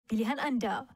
pilihan anda.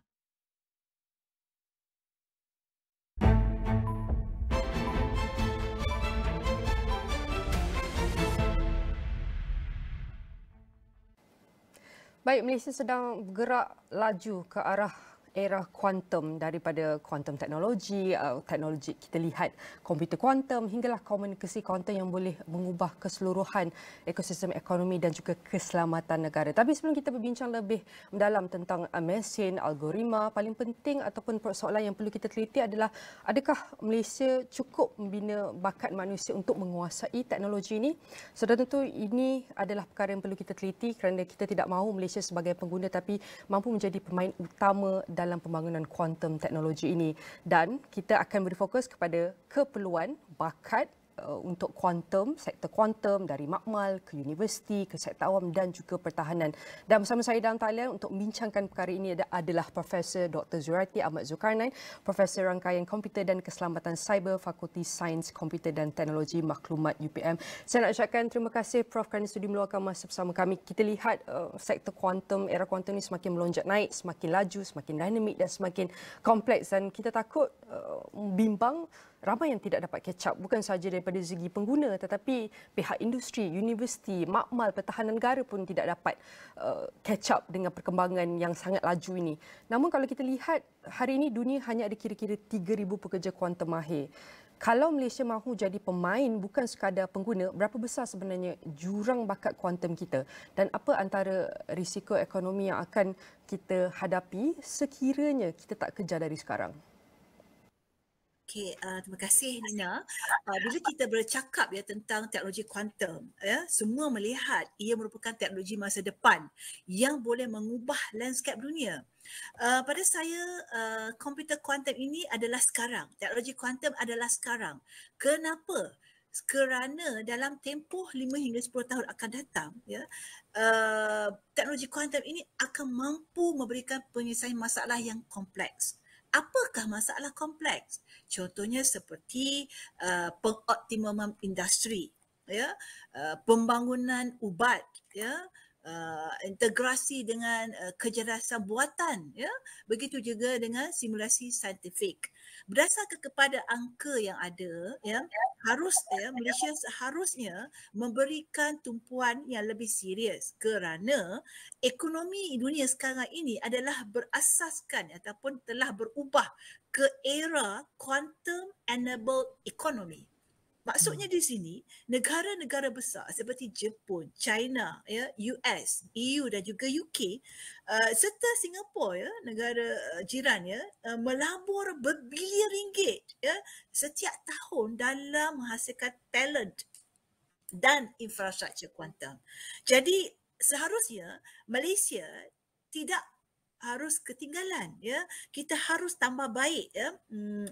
Baik, Malaysia sedang bergerak laju ke arah era kuantum, daripada kuantum teknologi, teknologi kita lihat komputer kuantum hinggalah komunikasi kuantum yang boleh mengubah keseluruhan ekosistem ekonomi dan juga keselamatan negara. Tapi sebelum kita berbincang lebih mendalam tentang mesin, algoritma, paling penting ataupun persoalan yang perlu kita teliti adalah adakah Malaysia cukup membina bakat manusia untuk menguasai teknologi ini? Sudah tentu ini adalah perkara yang perlu kita teliti kerana kita tidak mahu Malaysia sebagai pengguna tapi mampu menjadi pemain utama dalam pembangunan kuantum teknologi ini, dan kita akan berfokus kepada keperluan bakat untuk kuantum, sektor kuantum dari makmal ke universiti, ke sektor awam dan juga pertahanan. Dan bersama saya dalam talian untuk membincangkan perkara ini adalah Profesor Dr. Zurati Ahmad Zulkarnain, Profesor Rangkaian Komputer dan Keselamatan Cyber, Fakulti Sains Komputer dan Teknologi Maklumat UPM. Saya nak ucapkan terima kasih Prof kerana sudi meluangkan masa bersama kami. Kita lihat sektor kuantum, era kuantum ini semakin melonjak naik, semakin laju, semakin dinamik dan semakin kompleks, dan kita takut bimbang ramai yang tidak dapat catch up, bukan sahaja daripada segi pengguna tetapi pihak industri, universiti, makmal, pertahanan negara pun tidak dapat catch up dengan perkembangan yang sangat laju ini. Namun kalau kita lihat hari ini dunia hanya ada kira-kira 3,000 pekerja kuantum mahir. Kalau Malaysia mahu jadi pemain bukan sekadar pengguna, berapa besar sebenarnya jurang bakat kuantum kita dan apa antara risiko ekonomi yang akan kita hadapi sekiranya kita tak kejar dari sekarang? Okey, terima kasih Nina. Bila kita bercakap tentang teknologi kuantum, semua melihat ia merupakan teknologi masa depan yang boleh mengubah landscape dunia. Pada saya, komputer kuantum ini adalah sekarang. Teknologi kuantum adalah sekarang. Kenapa? Kerana dalam tempoh 5 hingga 10 tahun akan datang, teknologi kuantum ini akan mampu memberikan penyelesaian masalah yang kompleks. Apakah masalah kompleks? Contohnya seperti pengoptimaman industri, pembangunan ubat, integrasi dengan kecerdasan buatan, begitu juga dengan simulasi saintifik. Berdasarkan kepada angka yang ada, Malaysia seharusnya memberikan tumpuan yang lebih serius kerana ekonomi dunia sekarang ini adalah berasaskan ataupun telah berubah ke era quantum enabled economy. Maksudnya di sini, negara-negara besar seperti Jepun, China, US, EU dan juga UK serta Singapura, negara jiran, melabur berbilion ringgit setiap tahun dalam menghasilkan talent dan infrastruktur kuantum. Jadi seharusnya Malaysia tidak harus ketinggalan, kita harus tambah baik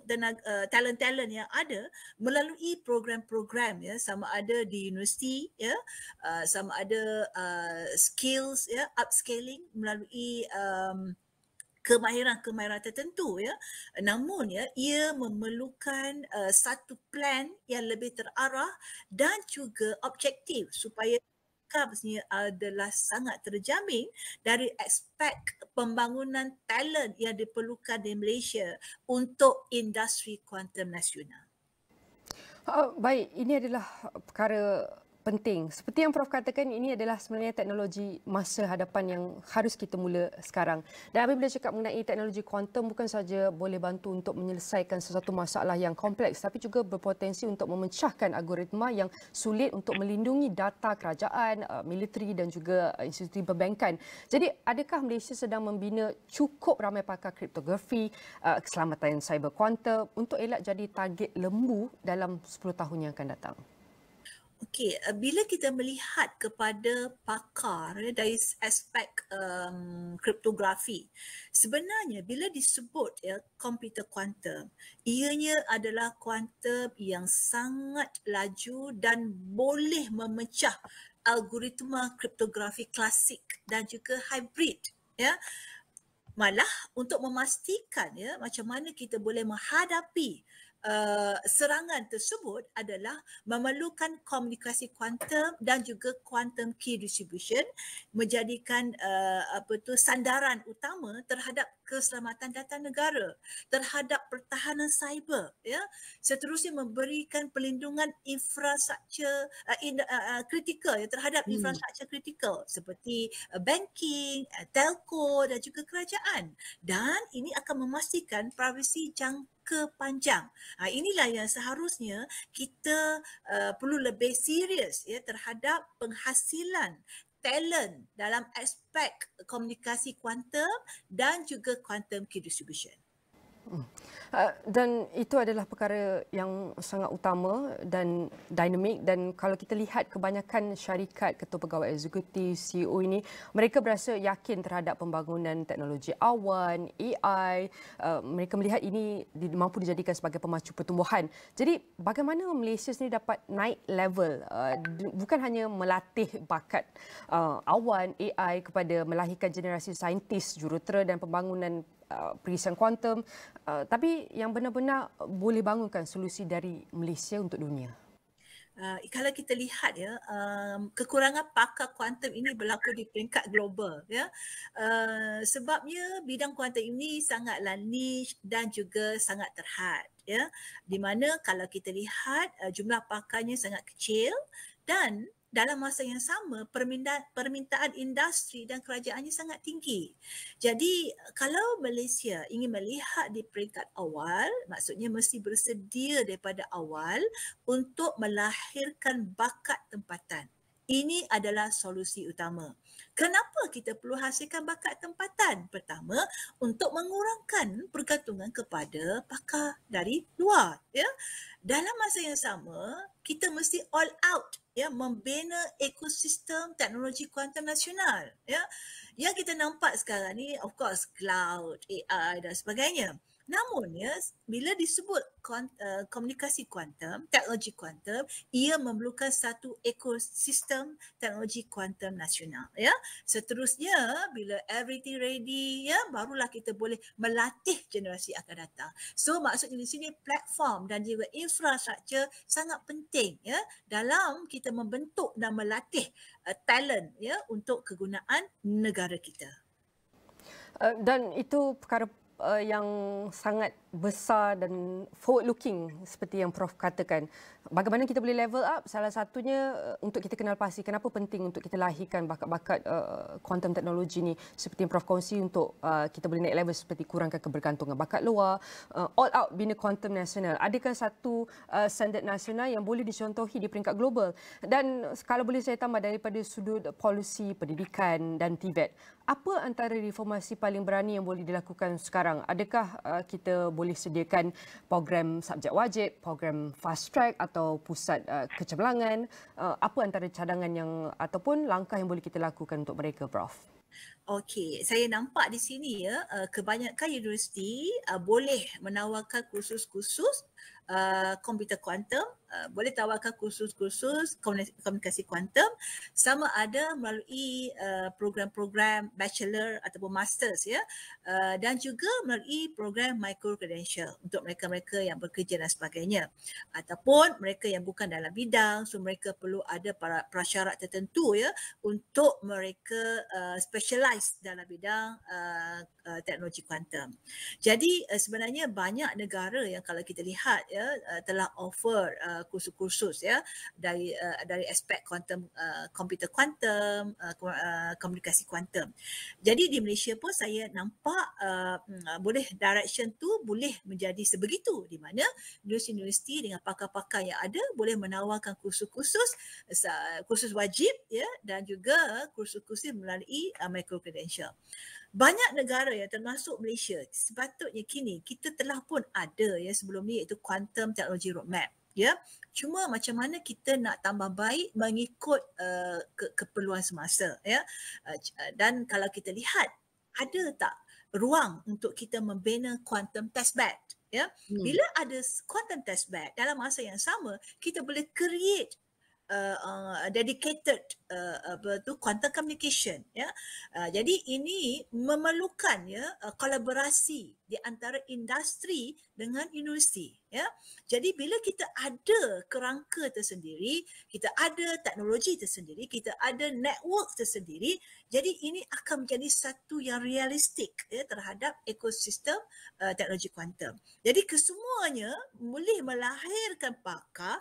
dan talent-talent yang ada melalui program-program, sama ada di universiti, sama ada skills, upscaling melalui kemahiran-kemahiran tertentu, namun ia memerlukan satu plan yang lebih terarah dan juga objektif supaya maksudnya adalah sangat terjamin dari aspek pembangunan talent yang diperlukan di Malaysia untuk industri kuantum nasional. Baik, ini adalah perkara penting. Seperti yang Prof katakan, ini adalah sebenarnya teknologi masa hadapan yang harus kita mula sekarang. Dan apabila cakap mengenai teknologi kuantum, bukan saja boleh bantu untuk menyelesaikan sesuatu masalah yang kompleks, tapi juga berpotensi untuk memecahkan algoritma yang sulit untuk melindungi data kerajaan, militeri dan juga institusi perbankan. Jadi, adakah Malaysia sedang membina cukup ramai pakar kriptografi, keselamatan cyber kuantum untuk elak jadi target lembu dalam 10 tahun yang akan datang? Okey, bila kita melihat kepada pakar dari aspek kriptografi, sebenarnya bila disebut komputer kuantum, ianya adalah kuantum yang sangat laju dan boleh memecah algoritma kriptografi klasik dan juga hybrid, Malah untuk memastikan macam mana kita boleh menghadapi serangan tersebut adalah memerlukan komunikasi kuantum dan juga quantum key distribution menjadikan sandaran utama terhadap keselamatan data negara, terhadap pertahanan cyber, ya. Seterusnya memberikan perlindungan infrastruktur kritikal ya, terhadap infrastruktur kritikal seperti banking, telco dan juga kerajaan. Dan ini akan memastikan privasi jangka panjang. Inilah yang seharusnya kita perlu lebih serius ya terhadap penghasilan talent dalam aspek komunikasi kuantum dan juga quantum key distribution. Dan itu adalah perkara yang sangat utama dan dinamik, dan kalau kita lihat kebanyakan syarikat, ketua pegawai eksekutif, CEO ini, mereka berasa yakin terhadap pembangunan teknologi awan, AI. Mereka melihat ini mampu dijadikan sebagai pemacu pertumbuhan. Jadi bagaimana Malaysia sendiri dapat naik level, bukan hanya melatih bakat awan, AI kepada melahirkan generasi saintis, jurutera dan pembangunan perisian kuantum, tapi yang benar-benar boleh bangunkan solusi dari Malaysia untuk dunia. Kalau kita lihat ya, kekurangan pakar kuantum ini berlaku di peringkat global ya. Sebabnya bidang kuantum ini sangatlah niche dan juga sangat terhad ya. Di mana kalau kita lihat jumlah pakarnya sangat kecil dan dalam masa yang sama permintaan industri dan kerajaannya sangat tinggi. Jadi kalau Malaysia ingin melihat di peringkat awal, maksudnya mesti bersedia daripada awal untuk melahirkan bakat tempatan. Ini adalah solusi utama. Kenapa kita perlu hasilkan bakat tempatan? Pertama, untuk mengurangkan pergantungan kepada pakar dari luar. Ya. Dalam masa yang sama, kita mesti all out ya membina ekosistem teknologi kuantum nasional. Ya. Yang kita nampak sekarang ni of course cloud, AI dan sebagainya. Namun ya, bila disebut komunikasi kuantum, teknologi kuantum, ia memerlukan satu ekosistem teknologi kuantum nasional ya. Seterusnya bila everything ready ya, barulah kita boleh melatih generasi akan datang. So maksudnya di sini platform dan juga infrastruktur sangat penting ya dalam kita membentuk dan melatih talent ya untuk kegunaan negara kita. Dan itu perkara yang sangat besar dan forward looking seperti yang Prof katakan. Bagaimana kita boleh level up? Salah satunya untuk kita kenal pasti kenapa penting untuk kita lahirkan bakat-bakat quantum teknologi ni, seperti yang Prof kongsi, untuk kita boleh naik level seperti kurangkan kebergantungan bakat luar, all out bina quantum nasional. Adakah satu standard nasional yang boleh dicontohi di peringkat global? Dan kalau boleh saya tambah daripada sudut polisi, pendidikan dan TVET, apa antara reformasi paling berani yang boleh dilakukan sekarang? Adakah kita boleh sediakan program subjek wajib, program fast track atau pusat kecemerlangan? Apa antara cadangan yang ataupun langkah yang boleh kita lakukan untuk mereka, Prof? Okey, saya nampak di sini ya, kebanyakan universiti boleh menawarkan kursus-kursus komputer kuantum, boleh tawarkan kursus-kursus komunikasi kuantum, sama ada melalui program-program bachelor ataupun masters ya, dan juga melalui program micro credential untuk mereka-mereka yang bekerja dan sebagainya, ataupun mereka yang bukan dalam bidang, so mereka perlu ada prasyarat tertentu ya untuk mereka specialize dalam bidang teknologi kuantum. Jadi sebenarnya banyak negara yang kalau kita lihat ya telah offer kursus-kursus ya dari aspek kuantum, komputer kuantum, komunikasi kuantum. Jadi di Malaysia pun saya nampak boleh direction tu boleh menjadi sebegitu, di mana universiti dengan pakar-pakar yang ada boleh menawarkan kursus-kursus wajib ya dan juga kursus-kursus melalui micro credential. Banyak negara yang termasuk Malaysia sepatutnya kini kita telah pun ada ya sebelum ni, iaitu Quantum Technology Roadmap ya. Cuma macam mana kita nak tambah baik mengikut keperluan semasa ya. Dan kalau kita lihat ada tak ruang untuk kita membina quantum testbed ya. Bila ada quantum testbed dalam masa yang sama kita boleh create dedicated quantum communication, ya. Jadi ini memerlukan kolaborasi di antara industri dengan universiti, ya. Jadi bila kita ada kerangka tersendiri, kita ada teknologi tersendiri, kita ada network tersendiri, jadi ini akan menjadi satu yang realistik terhadap ekosistem teknologi kuantum. Jadi kesemuanya boleh melahirkan pakar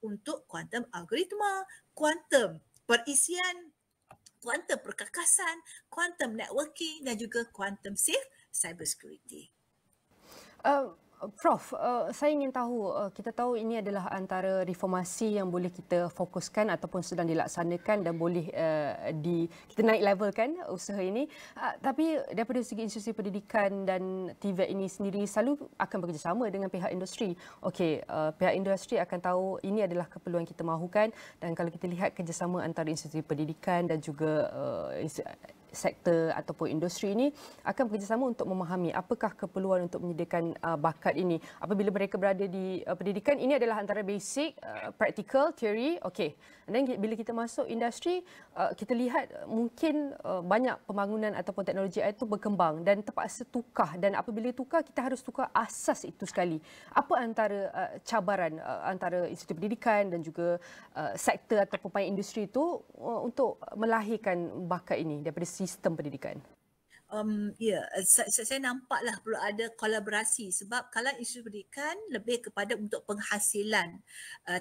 untuk kuantum algoritma, kuantum perisian, kuantum perkakasan, kuantum networking dan juga kuantum cyber security. Prof, saya ingin tahu, kita tahu ini adalah antara reformasi yang boleh kita fokuskan ataupun sedang dilaksanakan dan boleh kita naik levelkan usaha ini. Tapi daripada segi institusi pendidikan dan TVET ini sendiri selalu akan bekerjasama dengan pihak industri. Okey, pihak industri akan tahu ini adalah keperluan kita mahukan, dan kalau kita lihat kerjasama antara institusi pendidikan dan juga sektor ataupun industri ini akan bekerjasama untuk memahami apakah keperluan untuk menyediakan bakat ini. Apabila mereka berada di pendidikan, ini adalah antara basic, practical, theory. Okey. Dan bila kita masuk industri, kita lihat mungkin banyak pembangunan ataupun teknologi itu berkembang dan terpaksa tukar, dan apabila tukar kita harus tukar asas itu sekali. Apa antara cabaran antara institusi pendidikan dan juga sektor ataupun pemain industri itu untuk melahirkan bakat ini daripada sistem pendidikan? Saya nampaklah perlu ada kolaborasi, sebab kalau institusi pendidikan lebih kepada untuk penghasilan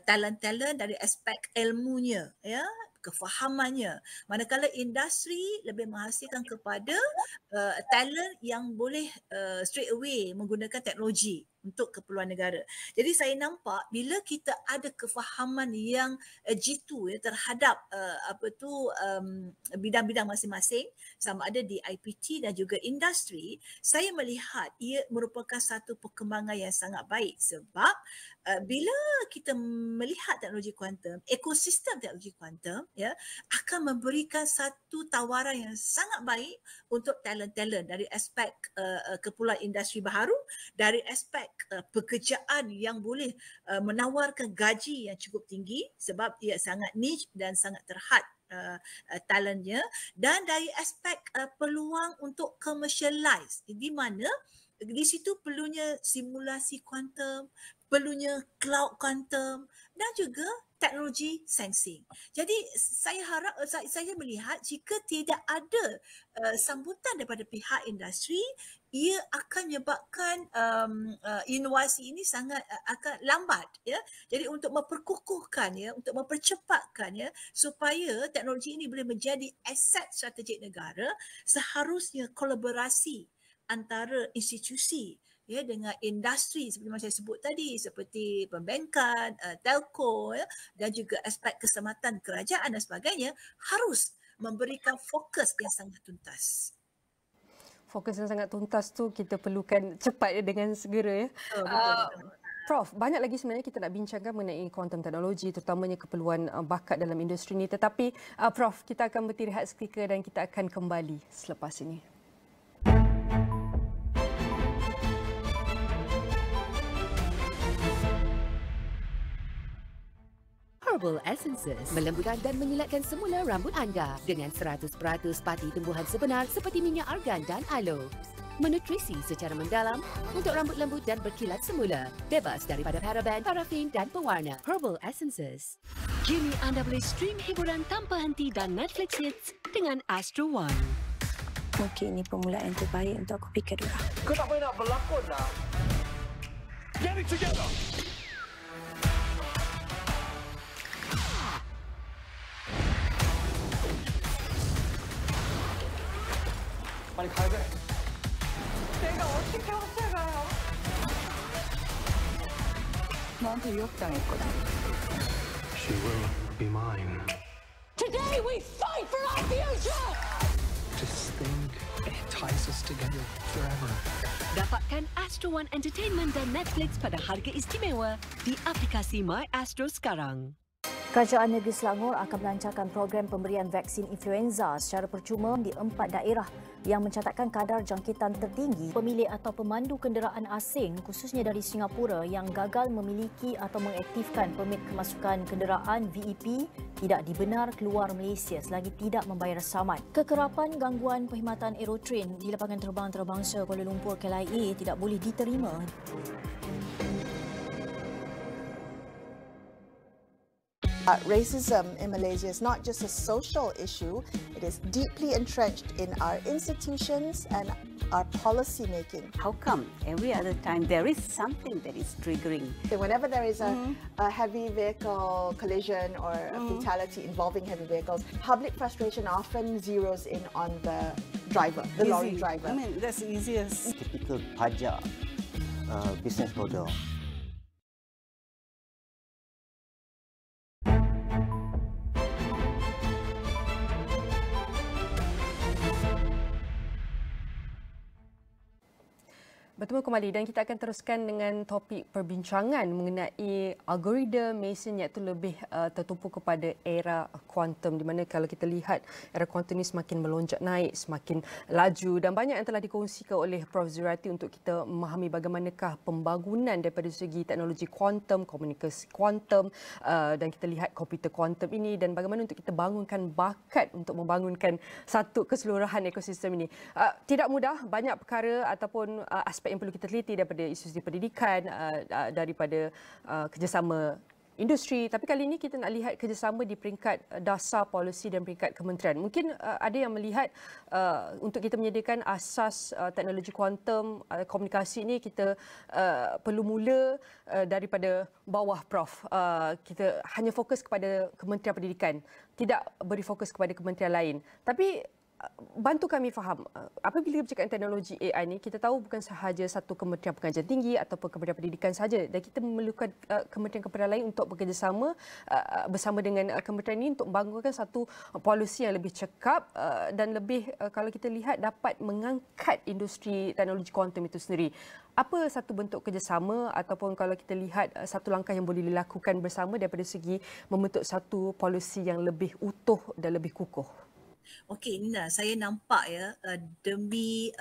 talent-talent dari aspek ilmunya, ya, kefahamannya, manakala industri lebih menghasilkan kepada talent yang boleh straight away menggunakan teknologi untuk keperluan negara. Jadi saya nampak bila kita ada kefahaman yang jitu terhadap bidang-bidang masing-masing, sama ada di IPT dan juga industri, saya melihat ia merupakan satu perkembangan yang sangat baik, sebab bila kita melihat teknologi kuantum, ekosistem teknologi kuantum, ya, akan memberikan satu tawaran yang sangat baik untuk talent-talent dari aspek keperluan industri baharu, dari aspek pekerjaan yang boleh menawarkan gaji yang cukup tinggi sebab ia sangat niche dan sangat terhad talentnya, dan dari aspek peluang untuk commercialize, di mana di situ perlunya simulasi kuantum, perlunya cloud kuantum dan juga teknologi sensing. Jadi saya harap, saya melihat jika tidak ada sambutan daripada pihak industri, ia akan menyebabkan inovasi ini sangat akan lambat, ya. Jadi untuk memperkukuhkan, ya, untuk mempercepatkan, ya, supaya teknologi ini boleh menjadi aset strategik negara, seharusnya kolaborasi antara institusi, ya, dengan industri seperti yang saya sebut tadi, seperti perbankan, telco, ya, dan juga aspek keselamatan kerajaan dan sebagainya, harus memberikan fokus yang sangat tuntas. Fokus yang sangat tuntas tu kita perlukan cepat dengan segera, ya. Betul. Prof, banyak lagi sebenarnya kita nak bincangkan mengenai kuantum teknologi, terutamanya keperluan bakat dalam industri ini. Tetapi Prof, kita akan bertirahat seketika dan kita akan kembali selepas ini. Herbal Essences melembutkan dan menyelatkan semula rambut anda dengan 100% pati tumbuhan sebenar seperti minyak argan dan aloe. Menutrisi secara mendalam untuk rambut lembut dan berkilat semula. Bebas daripada paraben, parafin dan pewarna. Herbal Essences. Kini anda boleh stream hiburan tanpa henti dan Netflix hits dengan Astro One. Mungkin ini permulaan yang terbaik untuk aku fikir dulu. Kau tak payah nak berlakon lah. Get it together. 빨리 가야 돼. 내가 어떻게 헛살가요? 너한테 유혹당했거든. She will be mine. Today we fight for our future! Just think, it ties us together forever. Dapatkan Astro One Entertainment dan Netflix pada harga istimewa di aplikasi My Astro sekarang. Kerajaan Negeri Selangor akan melancarkan program pemberian vaksin influenza secara percuma di 4 daerah yang mencatatkan kadar jangkitan tertinggi. Pemilik atau pemandu kenderaan asing khususnya dari Singapura yang gagal memiliki atau mengaktifkan permit kemasukan kenderaan VEP tidak dibenar keluar Malaysia selagi tidak membayar saman. Kekerapan gangguan perkhidmatan aerotrain di lapangan terbang antarabangsa Kuala Lumpur KLIA tidak boleh diterima. Racism in Malaysia is not just a social issue, it is deeply entrenched in our institutions and our policy making. How come every other time there is something that is triggering? Whenever there is a heavy vehicle collision or a fatality involving heavy vehicles, public frustration often zeroes in on the driver, the lorry driver. I mean, that's the easiest. Typical pajak business model. Bertemu kembali dan kita akan teruskan dengan topik perbincangan mengenai algoritma Mason iaitu lebih tertumpu kepada era kuantum, di mana kalau kita lihat era kuantum ini semakin melonjak naik, semakin laju dan banyak yang telah dikongsikan oleh Prof. Zurati untuk kita memahami bagaimanakah pembangunan daripada segi teknologi kuantum, komunikasi kuantum dan kita lihat komputer kuantum ini dan bagaimana untuk kita bangunkan bakat untuk membangunkan satu keseluruhan ekosistem ini. Tidak mudah, banyak perkara ataupun aspek yang perlu kita teliti daripada institusi pendidikan, daripada kerjasama industri. Tapi kali ini kita nak lihat kerjasama di peringkat dasar polisi dan peringkat kementerian. Mungkin ada yang melihat untuk kita menyediakan asas teknologi kuantum komunikasi ini kita perlu mula daripada bawah, Prof. Kita hanya fokus kepada Kementerian Pendidikan, tidak beri fokus kepada kementerian lain. Tapi bantu kami faham, apabila bercakap teknologi AI ni, kita tahu bukan sahaja satu kementerian pengajian tinggi ataupun kementerian pendidikan sahaja, dan kita memerlukan kementerian-kementerian lain untuk bekerjasama bersama dengan kementerian ini untuk membangunkan satu polisi yang lebih cekap dan lebih, kalau kita lihat, dapat mengangkat industri teknologi kuantum itu sendiri. Apa satu bentuk kerjasama ataupun kalau kita lihat satu langkah yang boleh dilakukan bersama daripada segi membentuk satu polisi yang lebih utuh dan lebih kukuh? Okey, Nina, saya nampak ya demi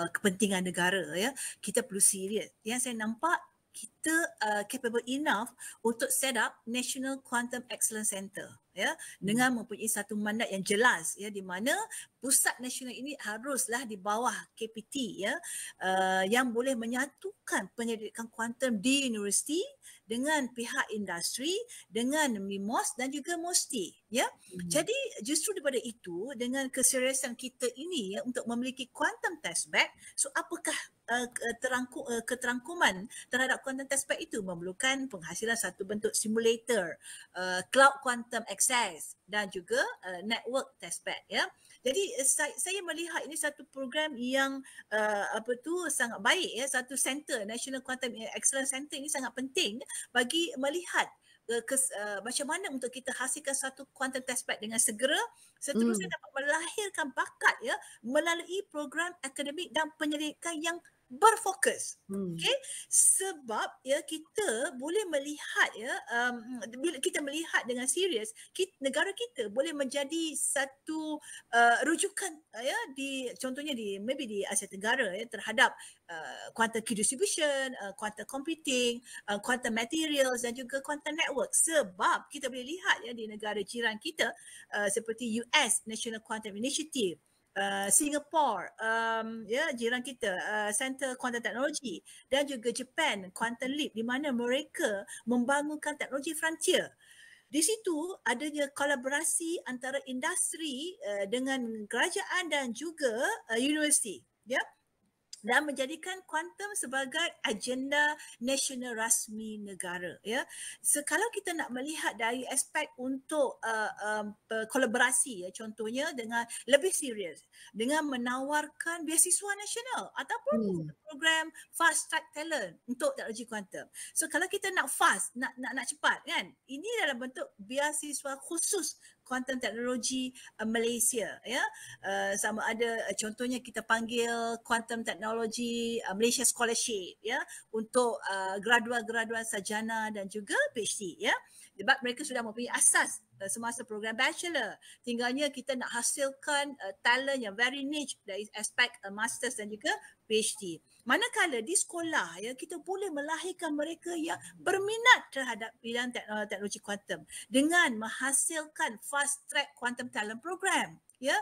kepentingan negara ya, kita perlu serius. Yang saya nampak kita capable enough untuk set up National Quantum Excellence Center ya, dengan mempunyai satu mandat yang jelas ya, di mana pusat nasional ini haruslah di bawah KPT ya, yang boleh menyatukan penyelidikan kuantum di universiti dengan pihak industri, dengan MIMOS dan juga MOSTI ya. Jadi justru daripada itu, dengan keseriusan kita ini ya untuk memiliki quantum testbed, so apakah keterangkuman terhadap quantum testbed itu? Memerlukan penghasilan satu bentuk simulator, cloud quantum access dan juga network testbed ya. Jadi saya melihat ini satu program yang sangat baik ya, satu center, National Quantum Excellence Center ini sangat penting bagi melihat macam mana untuk kita hasilkan satu quantum testbed dengan segera, seterusnya dapat melahirkan bakat ya melalui program akademik dan penyelidikan yang berfokus. Okey, sebab ya kita boleh melihat ya, bila kita melihat dengan serius, negara kita boleh menjadi satu rujukan ya, di contohnya maybe di Asia Tenggara ya, terhadap quantum key distribution, quantum computing, quantum materials dan juga quantum network. Sebab kita boleh lihat ya di negara jiran kita seperti US National Quantum Initiative, Singapore, jiran kita, Center Quantum Technology dan juga Japan Quantum Leap, di mana mereka membangunkan teknologi frontier. Di situ adanya kolaborasi antara industri dengan kerajaan dan juga universiti ya, dan menjadikan kuantum sebagai agenda nasional rasmi negara ya. So, kalau kita nak melihat dari aspek untuk kolaborasi ya, contohnya dengan lebih serius dengan menawarkan beasiswa nasional ataupun program fast track talent untuk teknologi kuantum. So kalau kita nak fast, nak cepat kan, ini dalam bentuk beasiswa khusus kuantum teknologi Malaysia, ya. Sama ada contohnya kita panggil kuantum teknologi Malaysia Scholarship, ya, untuk graduan-graduan sarjana dan juga PhD, ya. Sebab mereka sudah mempunyai asas semasa program bachelor. Tinggalnya kita nak hasilkan talent yang very niche dari aspek masters dan juga PhD. Manakala di sekolah, ya, kita boleh melahirkan mereka yang berminat terhadap bidang teknologi kuantum dengan menghasilkan fast track quantum talent program, ya,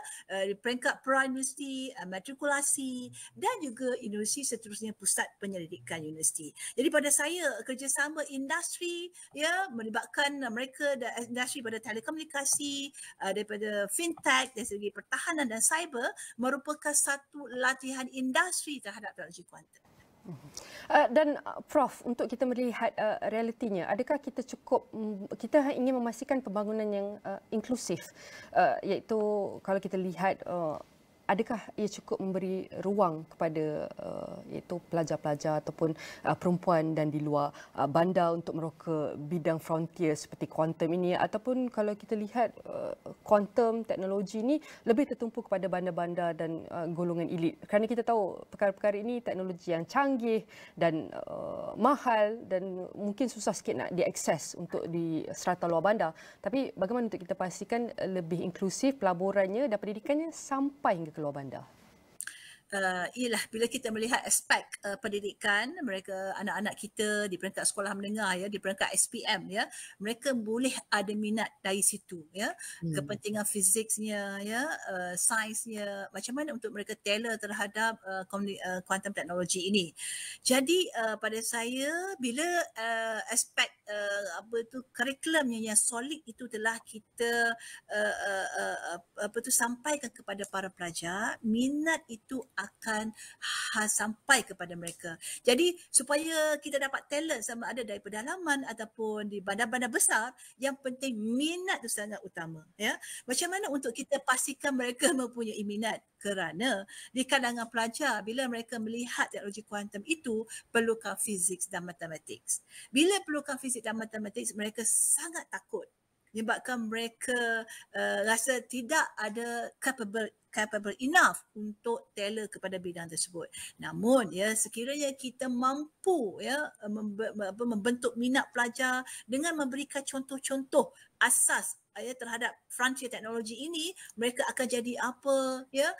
di peringkat pra-universiti, matrikulasi dan juga universiti seterusnya pusat penyelidikan universiti. Jadi pada saya kerjasama industri, ya, melibatkan mereka industri pada telekomunikasi, daripada fintech dari segi pertahanan dan cyber merupakan satu latihan industri terhadap teknologi kuantum. Dan Prof, untuk kita melihat realitinya, adakah kita kita ingin memastikan pembangunan yang inklusif, iaitu kalau kita lihat adakah ia cukup memberi ruang kepada iaitu pelajar-pelajar ataupun perempuan dan di luar bandar untuk meroka bidang frontier seperti kuantum ini, ataupun kalau kita lihat kuantum teknologi ini lebih tertumpu kepada bandar-bandar dan golongan elit, kerana kita tahu perkara-perkara ini teknologi yang canggih dan mahal dan mungkin susah sikit nak diakses untuk di strata luar bandar. Tapi bagaimana untuk kita pastikan lebih inklusif pelaburannya dan pendidikannya sampai hingga ke luar bandar? Ialah bila kita melihat aspek pendidikan mereka, anak-anak kita di peringkat sekolah menengah, ya, di peringkat SPM, ya, mereka boleh ada minat dari situ, ya, kepentingan fiziksnya, ya, sainsnya, macam mana untuk mereka tailor terhadap kuantum teknologi ini. Jadi pada saya bila aspek kurikulumnya yang solid itu telah kita sampaikan kepada para pelajar, minat itu akan sampai kepada mereka. Jadi supaya kita dapat talent sama ada dari pedalaman ataupun di bandar-bandar besar, yang penting minat itu sangat utama, ya. Macam mana untuk kita pastikan mereka mempunyai minat? Kerana di kalangan pelajar bila mereka melihat teknologi kuantum itu perlukan fizik dan matematik. Bila perlukan fizik dan matematik, mereka sangat takut menyebabkan mereka rasa tidak ada capable enough untuk tailor kepada bidang tersebut. Namun, ya, sekiranya kita mampu, ya, membentuk minat pelajar dengan memberikan contoh-contoh asas, ya, terhadap frontier teknologi ini, mereka akan jadi apa, ya,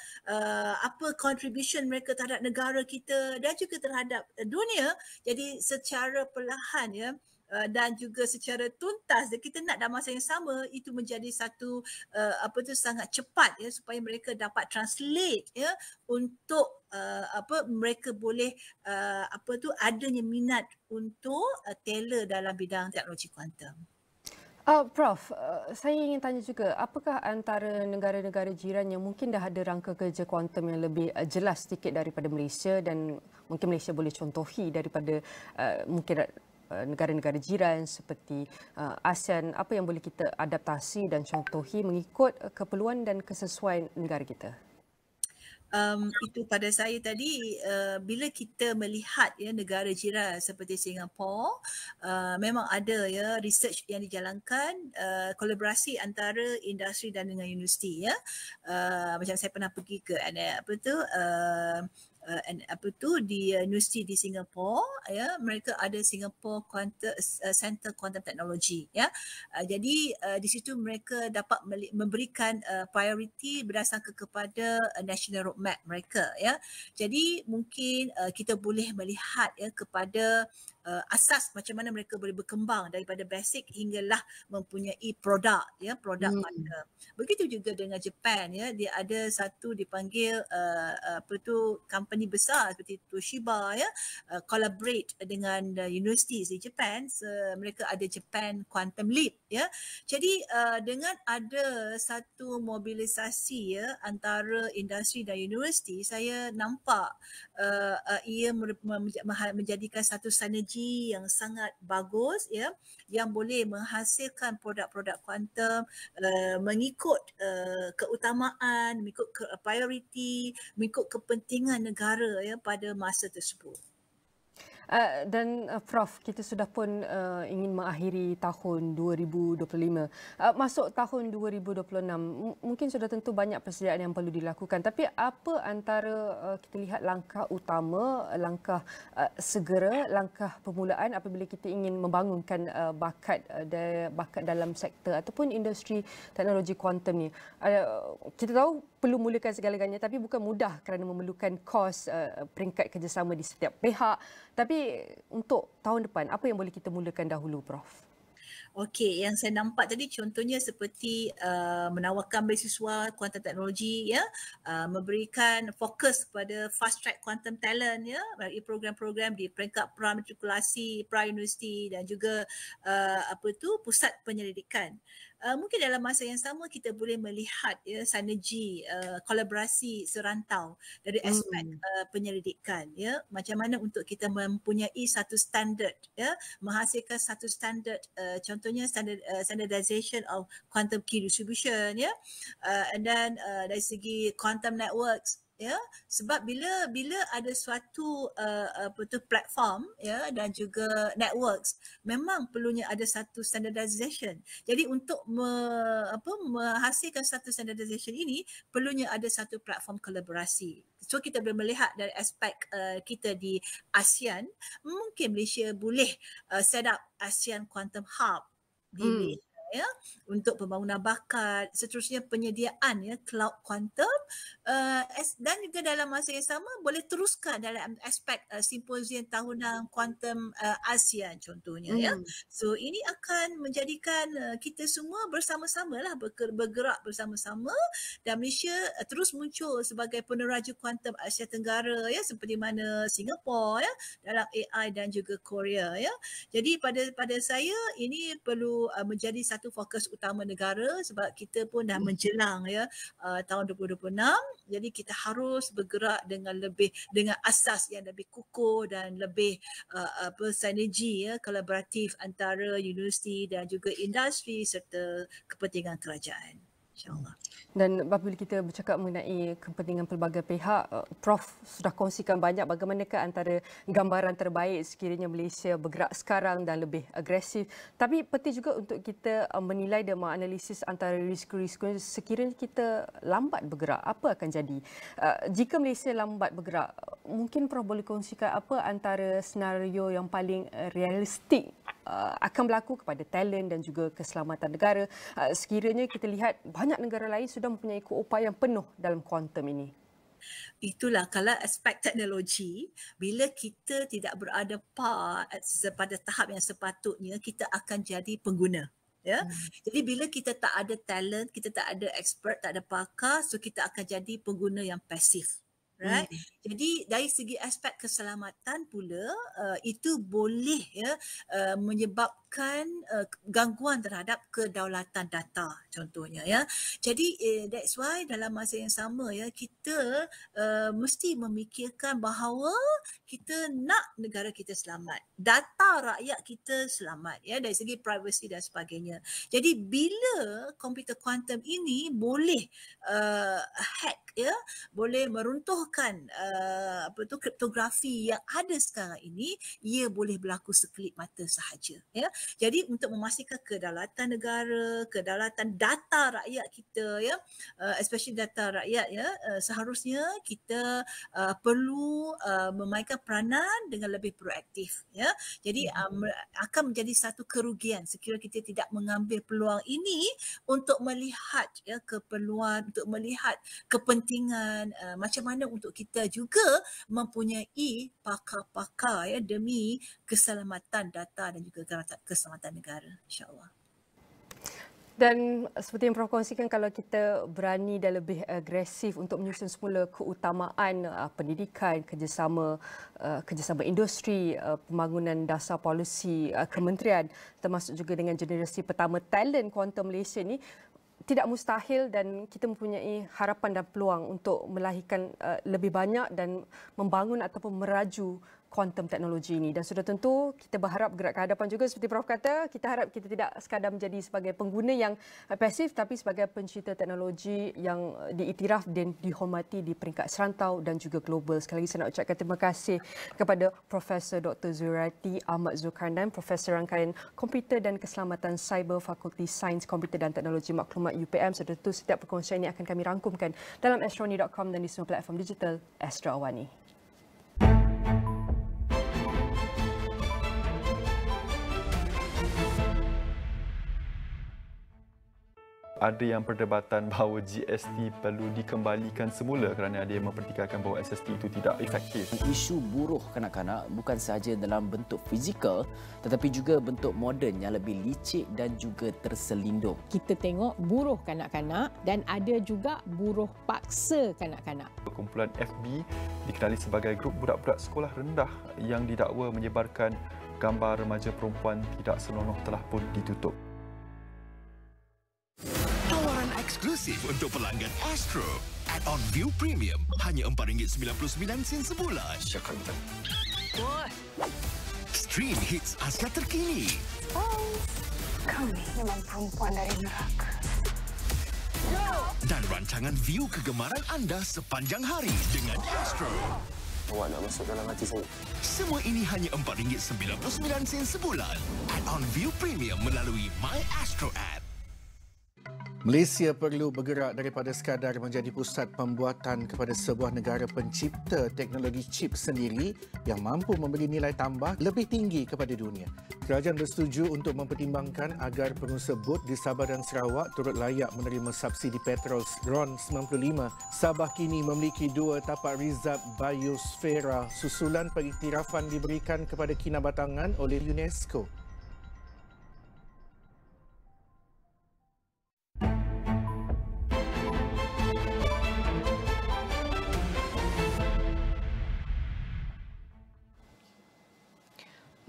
apa contribution mereka terhadap negara kita dan juga terhadap dunia. Jadi secara perlahan, ya, dan juga secara tuntas, dan kita nak dalam masa yang sama itu menjadi satu sangat cepat, ya, supaya mereka dapat translate, ya, untuk mereka boleh adanya minat untuk tailor dalam bidang teknologi kuantum. Prof, saya ingin tanya juga, apakah antara negara-negara jiran yang mungkin dah ada rangka kerja kuantum yang lebih jelas sedikit daripada Malaysia, dan mungkin Malaysia boleh contohi daripada mungkin negara-negara jiran seperti ASEAN, apa yang boleh kita adaptasi dan contohi mengikut keperluan dan kesesuaian negara kita? Itu pada saya tadi, bila kita melihat, ya, negara jiran seperti Singapura, memang ada, ya, research yang dijalankan, kolaborasi antara industri dan dengan universiti, ya. Macam saya pernah pergi ke di universiti di Singapura, ya, mereka ada Singapore Center Quantum Technology, ya. Jadi di situ mereka dapat memberikan priority berdasarkan kepada national roadmap mereka, ya. Jadi mungkin kita boleh melihat, ya, kepada asas macam mana mereka boleh berkembang daripada basic hinggalah mempunyai produk, ya, produk quantum. Begitu juga dengan Japan, ya, dia ada satu dipanggil company besar seperti Toshiba, ya, collaborate dengan universities di Japan. Mereka ada Japan Quantum Leap, ya. Jadi dengan ada satu mobilisasi, ya, antara industri dan universiti, saya nampak ia menjadikan satu sinergi yang sangat bagus, ya, yang boleh menghasilkan produk-produk kuantum mengikut keutamaan, mengikut priority, mengikut kepentingan negara, ya, pada masa tersebut. Prof, kita sudah pun ingin mengakhiri tahun 2025. Masuk tahun 2026, mungkin sudah tentu banyak persediaan yang perlu dilakukan. Tapi apa antara kita lihat langkah utama, langkah segera, langkah permulaan apabila kita ingin membangunkan bakat dalam sektor ataupun industri teknologi kuantum ni? Kita tahu perlu mulakan segala-galanya, tapi bukan mudah kerana memerlukan kos peringkat kerjasama di setiap pihak. Tapi untuk tahun depan, apa yang boleh kita mulakan dahulu, Prof? Okey, yang saya nampak tadi contohnya seperti menawarkan beasiswa kuantum teknologi, ya, memberikan fokus kepada fast track quantum talent, ya, melalui program-program di peringkat pra-matrikulasi, pra-universiti dan juga pusat penyelidikan. Mungkin dalam masa yang sama kita boleh melihat, ya, sinergi kolaborasi serantau dari aspek penyelidikan, ya, macam mana untuk kita mempunyai satu standard, ya, menghasilkan satu standard, contohnya standardization of quantum key distribution, ya, and then dari segi quantum networks, ya, sebab bila ada suatu platform, ya, dan juga networks, memang perlunya ada satu standardization. Jadi untuk menghasilkan satu standardization ini perlunya ada satu platform kolaborasi. So kita boleh melihat dari aspek kita di ASEAN, mungkin Malaysia boleh set up ASEAN Quantum Hub di Malaysia, ya, untuk pembangunan bakat, seterusnya penyediaan, ya, cloud quantum, dan juga dalam masa yang sama boleh teruskan dalam aspek simposium tahunan quantum ASEAN contohnya, ya. So ini akan menjadikan kita semua bersama-sama lah bergerak bersama-sama dan Malaysia terus muncul sebagai peneraju kuantum Asia Tenggara, ya, seperti mana Singapura, ya, dalam AI dan juga Korea, ya. Jadi pada saya ini perlu menjadi satu fokus utama negara sebab kita pun dah menjelang, ya, tahun 2026. Jadi kita harus bergerak dengan asas yang lebih kukuh dan lebih sinergi, ya, kolaboratif antara universiti dan juga industri serta kepentingan kerajaan. InsyaAllah. Dan apabila kita bercakap mengenai kepentingan pelbagai pihak, Prof sudah kongsikan banyak bagaimanakah antara gambaran terbaik sekiranya Malaysia bergerak sekarang dan lebih agresif. Tapi penting juga untuk kita menilai dan menganalisis antara risiko-risiko sekiranya kita lambat bergerak, apa akan jadi? Jika Malaysia lambat bergerak, mungkin Prof boleh kongsikan apa antara senario yang paling realistik akan berlaku kepada talent dan juga keselamatan negara sekiranya kita lihat banyak negara lain sudah mempunyai keupayaan penuh dalam kuantum ini. Itulah kalau aspek teknologi, bila kita tidak berada pada tahap yang sepatutnya, kita akan jadi pengguna. Ya, jadi bila kita tak ada talent, kita tak ada expert, tak ada pakar, so kita akan jadi pengguna yang pasif. Right? Jadi dari segi aspek keselamatan pula itu boleh, ya, menyebabkan gangguan terhadap kedaulatan data contohnya, ya. Jadi that's why dalam masa yang sama, ya, kita mesti memikirkan bahawa kita nak negara kita selamat, data rakyat kita selamat, ya, dari segi privacy dan sebagainya. Jadi bila komputer kuantum ini boleh hack, ya, boleh meruntuhkan kriptografi yang ada sekarang ini, ia boleh berlaku sekelip mata sahaja, ya. Jadi untuk memastikan kedaulatan negara, kedaulatan data rakyat kita, ya, especially data rakyat, ya, seharusnya kita perlu memainkan peranan dengan lebih proaktif, ya. Jadi akan menjadi satu kerugian sekiranya kita tidak mengambil peluang ini untuk melihat, ya, keperluan, untuk melihat kepentingan macam mana untuk kita juga mempunyai pakar-pakar, ya, demi keselamatan data dan juga keselamatan negara, insya-Allah. Dan seperti yang Prof kongsikan, kalau kita berani dan lebih agresif untuk menyusun semula keutamaan pendidikan, kerjasama industri, pembangunan dasar polisi kementerian, termasuk juga dengan generasi pertama talent kuantum Malaysia ni, tidak mustahil dan kita mempunyai harapan dan peluang untuk melahirkan lebih banyak dan membangun ataupun meraju kuantum teknologi ini. Dan sudah tentu kita berharap gerak ke hadapan juga seperti Prof kata, kita harap kita tidak sekadar menjadi sebagai pengguna yang pasif tapi sebagai pencipta teknologi yang diiktiraf dan dihormati di peringkat serantau dan juga global. Sekali lagi saya nak ucapkan terima kasih kepada Profesor Dr. Zurati Ahmad Zulkarnain, Profesor Rangkaian Komputer dan Keselamatan Cyber Fakulti Sains Komputer dan Teknologi Maklumat UPM. Sudah tentu setiap perkongsian ini akan kami rangkumkan dalam astroni.com dan di semua platform digital Astro AWANI. Ada yang perdebatan bahawa GST perlu dikembalikan semula kerana ada yang mempertikaikan bahawa SST itu tidak efektif. Isu buruh kanak-kanak bukan sahaja dalam bentuk fizikal tetapi juga bentuk moden yang lebih licik dan juga terselindung. Kita tengok buruh kanak-kanak dan ada juga buruh paksa kanak-kanak. Kumpulan FB dikenali sebagai grup budak-budak sekolah rendah yang didakwa menyebarkan gambar remaja perempuan tidak senonoh telah pun ditutup. Tawaran eksklusif untuk pelanggan Astro. Add-on View Premium hanya RM4.99 sebulan. Stream hits ASEAN terkini. Kami memang perempuan dari neraka. Dan rancangan view kegemaran anda sepanjang hari dengan Astro. Awak nak masuk dalam hati saya. Semua ini hanya RM4.99 sebulan. Add-on View Premium melalui My Astro app. Malaysia perlu bergerak daripada sekadar menjadi pusat pembuatan kepada sebuah negara pencipta teknologi chip sendiri yang mampu memberi nilai tambah lebih tinggi kepada dunia. Kerajaan bersetuju untuk mempertimbangkan agar pengusaha bot di Sabah dan Sarawak turut layak menerima subsidi petrol RON 95. Sabah kini memiliki 2 tapak rizab biosfera susulan pengiktirafan diberikan kepada kinabatangan oleh UNESCO.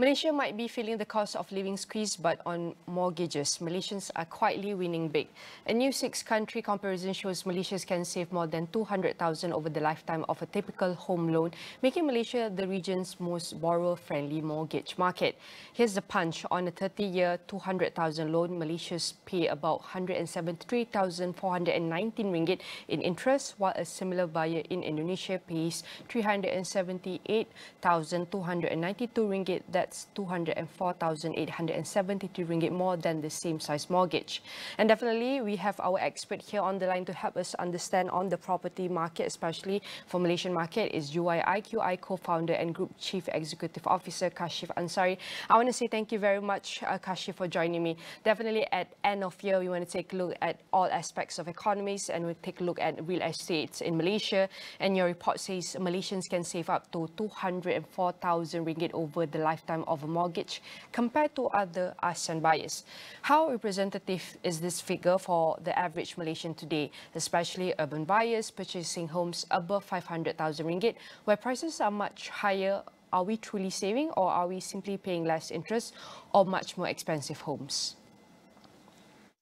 Malaysia might be feeling the cost of living squeeze, but on mortgages, Malaysians are quietly winning big. A new 6-country comparison shows Malaysians can save more than 200,000 over the lifetime of a typical home loan, making Malaysia the region's most borrower-friendly mortgage market. Here's the punch. On a 30-year, 200,000 loan, Malaysians pay about RM173,419 in interest, while a similar buyer in Indonesia pays RM378,292. That's RM204,873 more than the same size mortgage. And definitely, we have our expert here on the line to help us understand on the property market, especially for Malaysian market, is UIIQI co-founder and Group Chief Executive Officer Kashif Ansari. I want to say thank you very much, Kashif, for joining me. Definitely at end of year, we want to take a look at all aspects of economies and we take a look at real estate in Malaysia. And your report says Malaysians can save up to RM204,000 over the lifetime of a mortgage compared to other ASEAN buyers. How representative is this figure for the average Malaysian today, especially urban buyers purchasing homes above RM500,000, where prices are much higher? Are we truly saving, or are we simply paying less interest or much more expensive homes?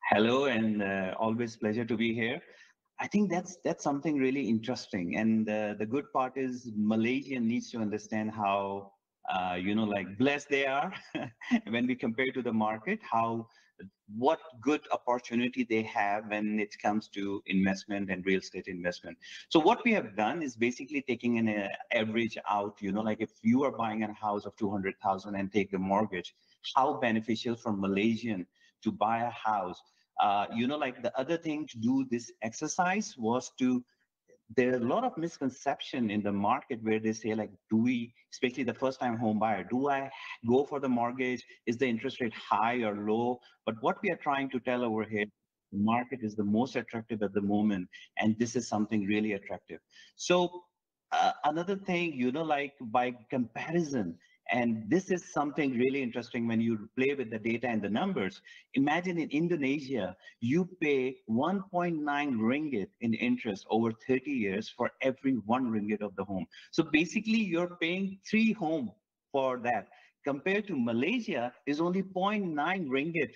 Hello, and always pleasure to be here. I think that's something really interesting, and the good part is Malaysia needs to understand how like blessed they are when we compare to the market, what good opportunity they have when it comes to investment and real estate investment. So what we have done is basically taking an average out, like if you are buying a house of 200,000 and take the mortgage, how beneficial for Malaysian to buy a house. Like the other thing to do this exercise was to, there are a lot of misconception in the market where they say, like, especially the first time home buyer, do I go for the mortgage? Is the interest rate high or low? But what we are trying to tell over here, the market is the most attractive at the moment, and this is something really attractive. So another thing, like by comparison, and this is something really interesting when you play with the data and the numbers. Imagine in Indonesia, you pay 1.9 ringgit in interest over 30 years for every 1 ringgit of the home. So basically, you're paying 3 home for that. Compared to Malaysia, is only 0.9 ringgit,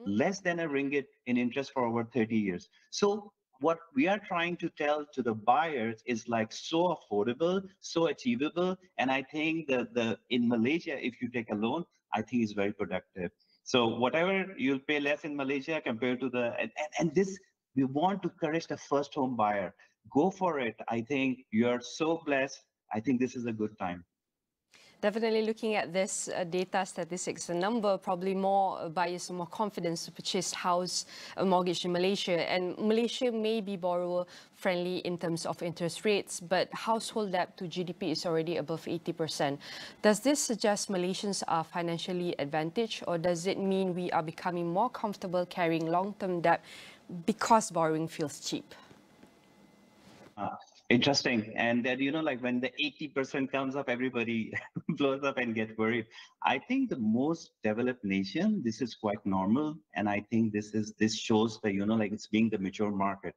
less than a ringgit in interest for over 30 years. So what we are trying to tell to the buyers is like so affordable, so achievable. And I think that in Malaysia, if you take a loan, I think it's very productive. So whatever you'll pay less in Malaysia compared to and this, we want to encourage the first home buyer. Go for it. I think you're so blessed. I think this is a good time. Definitely looking at this data statistics, the number, probably more buyers, more confidence to purchase house mortgage in Malaysia. And Malaysia may be borrower friendly in terms of interest rates, but household debt to GDP is already above 80%. Does this suggest Malaysians are financially advantaged, or does it mean we are becoming more comfortable carrying long-term debt because borrowing feels cheap? Interesting. And then, like when the 80% comes up, everybody blows up and get worried. I think the most developed nation, this is quite normal. And I think this shows that, like it's being the mature market.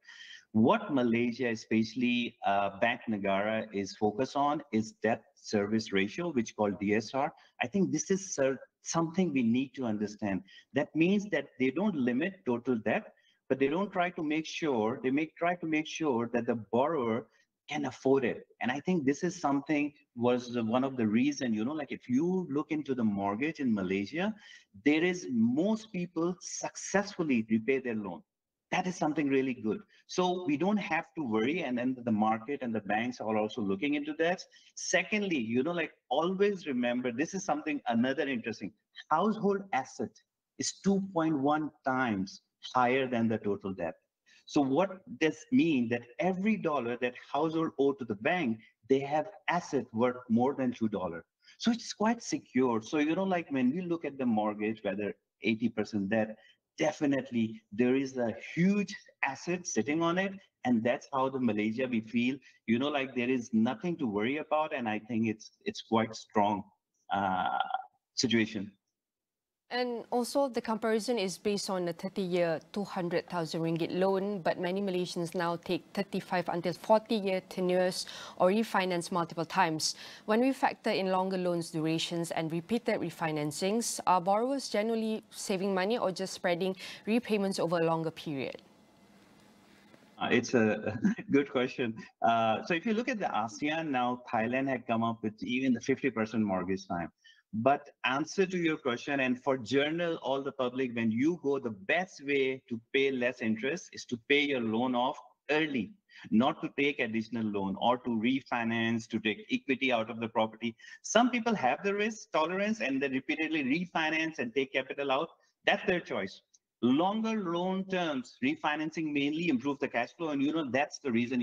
What Malaysia, especially Bank Negara, is focused on is debt service ratio, which called DSR. I think this is something we need to understand. That means that they don't limit total debt, but they don't try to make sure, try to make sure that the borrower can afford it. And I think this is something was one of the reasons, like if you look into the mortgage in Malaysia, there is most people successfully repay their loan. That is something really good. So we don't have to worry, and then the market and the banks are also looking into that. Secondly, like always remember, this is something another interesting. Household asset is 2.1 times higher than the total debt. So what does mean that every dollar that household owe to the bank, they have asset worth more than $2. So it's quite secure. So, like when we look at the mortgage, whether 80% debt, definitely there is a huge asset sitting on it. And that's how the Malaysia we feel, like there is nothing to worry about. And I think it's quite strong situation. And also the comparison is based on a 30-year 200,000 ringgit loan, but many Malaysians now take 35 until 40-year tenures or refinance multiple times. When we factor in longer loans durations and repeated refinancings, are borrowers generally saving money or just spreading repayments over a longer period? It's a good question. So if you look at the ASEAN now, Thailand had come up with even the 50% mortgage time. But answer to your question, and for journal, all the public, when you go, the best way to pay less interest is to pay your loan off early, not to take additional loan or to refinance, to take equity out of the property. Some people have the risk tolerance and they repeatedly refinance and take capital out. That's their choice. Longer loan terms, refinancing mainly improve the cash flow. And that's the reason,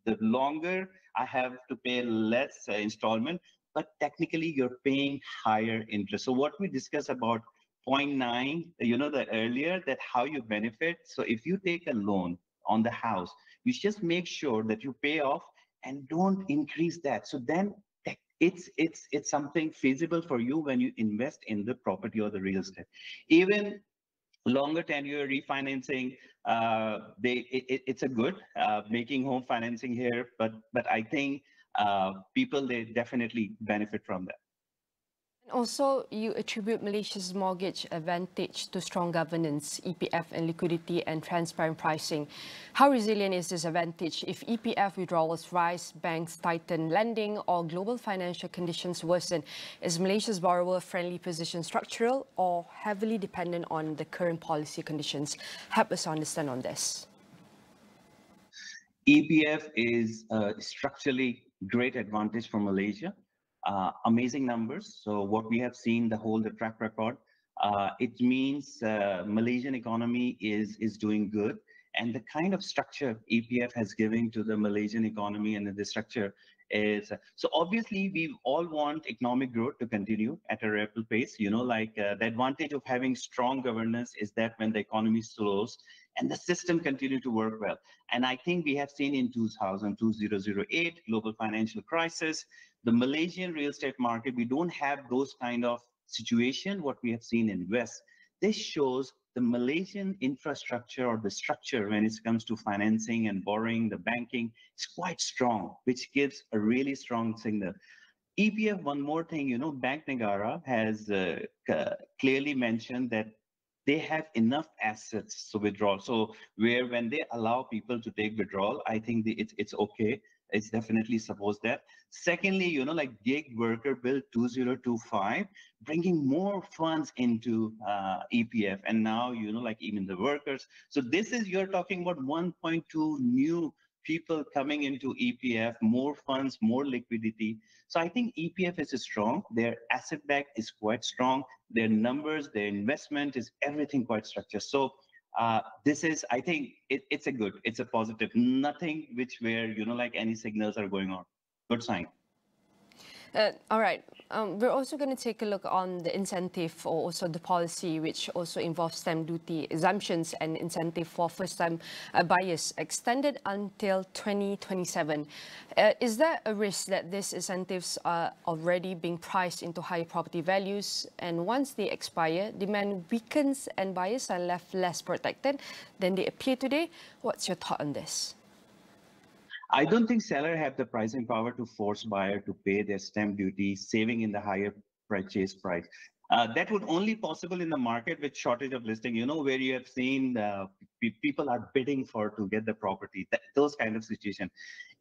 the longer I have to pay less installment, but technically you're paying higher interest. So what we discussed about 0.9, the earlier, that how you benefit. So if you take a loan on the house, you just make sure that you pay off and don't increase that. So then it's something feasible for you when you invest in the property or the real estate. Even longer tenure refinancing, it's a good making home financing here, but I think people, they definitely benefit from that. And also, you attribute Malaysia's mortgage advantage to strong governance, EPF and liquidity and transparent pricing. How resilient is this advantage if EPF withdrawals rise, banks tighten lending, or global financial conditions worsen? Is Malaysia's borrower-friendly position structural or heavily dependent on the current policy conditions? Help us understand on this. EPF is structurally great advantage for Malaysia. Amazing numbers. So what we have seen, the track record, it means Malaysian economy is doing good. And the kind of structure EPF has given to the Malaysian economy and the structure is, so obviously we all want economic growth to continue at a rapid pace. The advantage of having strong governance is that when the economy slows and the system continue to work well. And I think we have seen in 2008, global financial crisis, the Malaysian real estate market, we don't have those kind of situation what we have seen in West. This shows the Malaysian infrastructure or the structure when it comes to financing and borrowing, the banking, is quite strong, which gives a really strong signal. EPF, one more thing, Bank Negara has clearly mentioned that they have enough assets to withdraw. So where when they allow people to take withdrawal, I think it's okay. It's definitely supposed that. Secondly, like gig worker bill 2025, bringing more funds into EPF. And now, like even the workers. So this is, you're talking about 1.2 new people coming into EPF, more funds, more liquidity. So I think EPF is strong. Their asset back is quite strong. Their numbers, their investment is everything quite structured. So this is, I think it's a positive. Nothing where, like any signals are going on. Good sign. All right. We're also going to take a look on the incentive or also the policy, which also involves stamp duty exemptions and incentive for first-time buyers extended until 2027. Is there a risk that these incentives are already being priced into higher property values, and once they expire, demand weakens and buyers are left less protected than they appear today? What's your thought on this? I don't think seller have the pricing power to force buyer to pay their stamp duty, saving in the higher purchase price. That would only possible in the market with shortage of listing, where you have seen people are bidding to get the property, those kind of situation.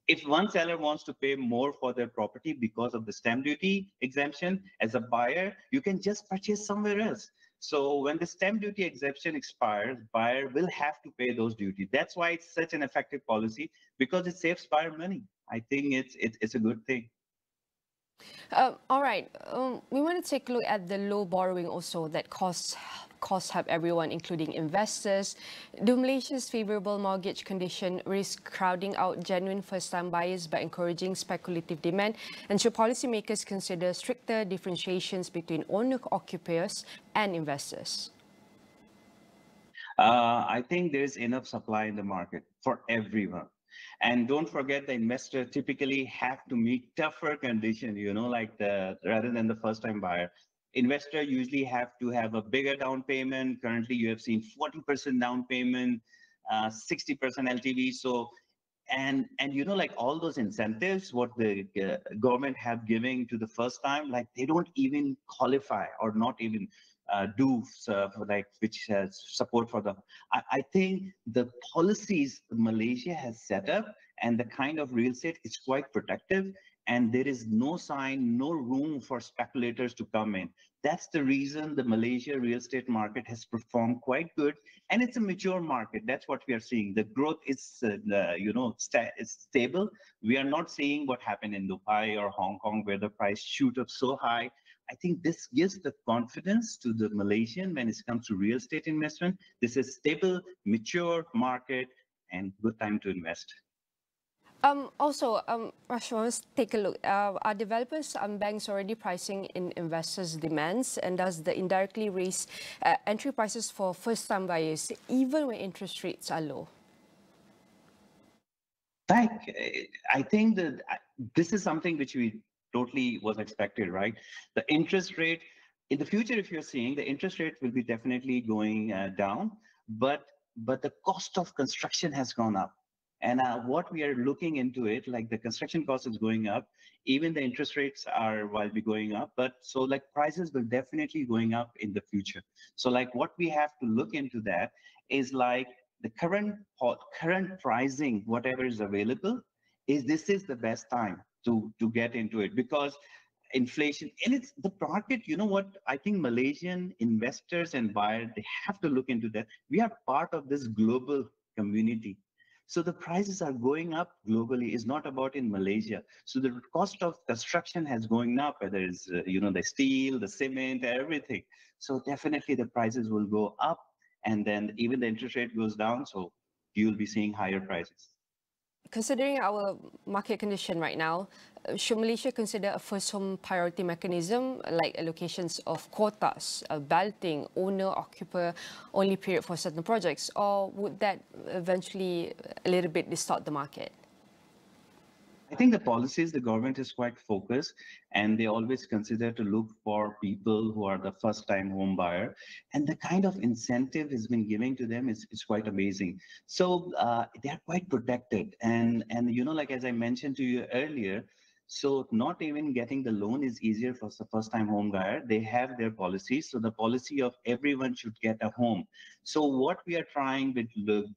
If one seller wants to pay more for their property because of the stamp duty exemption, as a buyer, you can just purchase somewhere else. So when the stamp duty exemption expires, buyer will have to pay those duties. That's why it's such an effective policy, because it saves buyer money. I think it's a good thing. All right. We want to take a look at the low borrowing also that costs help everyone, including investors. Do Malaysia's favorable mortgage condition risk crowding out genuine first-time buyers by encouraging speculative demand? And should policymakers consider stricter differentiations between owner-occupiers and investors? I think there's enough supply in the market for everyone. And don't forget, the investor typically have to meet tougher conditions, rather than the first-time buyer. Investor usually have to have a bigger down payment. Currently, you have seen 40% down payment, 60% LTV. So, and like all those incentives, what the government have giving to the first time, like they don't even qualify or not even do which support for the. I think the policies Malaysia has set up and the kind of real estate is quite protective, and there is no sign, no room for speculators to come in. That's the reason the Malaysia real estate market has performed quite good, and it's a mature market. That's what we are seeing. The growth is, is stable. We are not seeing what happened in Dubai or Hong Kong, where the price shoot up so high. I think this gives the confidence to the Malaysian when it comes to real estate investment. This is stable, mature market, and good time to invest. Also, Rozman, let's take a look. Are developers and banks already pricing in investors' demands, and does the indirectly raise entry prices for first-time buyers, even when interest rates are low? I think that this is something which we totally was expected, right? The interest rate in the future, if you're seeing, the interest rate will be definitely going down, but the cost of construction has gone up. And what we are looking into it, like the construction cost is going up, even the interest rates will be going up, but so like prices will definitely going up in the future. So like what we have to look into that is like the current pricing, whatever is available, this is the best time to get into it, because inflation and it's the market. You know what? I think Malaysian investors and buyers, they have to look into that. We are part of this global community. So the prices are going up globally. It's not about in Malaysia. So the cost of construction has going up, whether it's, the steel, the cement, everything. So definitely the prices will go up, and then even the interest rate goes down. So you'll be seeing higher prices. Considering our market condition right now, should Malaysia consider a first home priority mechanism like allocations of quotas, balloting, owner-occupier only period for certain projects, or would that eventually a little bit distort the market? I think the policies, the government is quite focused, and they always consider to look for people who are the first-time home buyer, and the kind of incentive has been giving to them is quite amazing. So they are quite protected, and like as I mentioned to you earlier, So not even getting the loan is easier for the first-time home buyer. They have their policies. So the policy of everyone should get a home. So what we are trying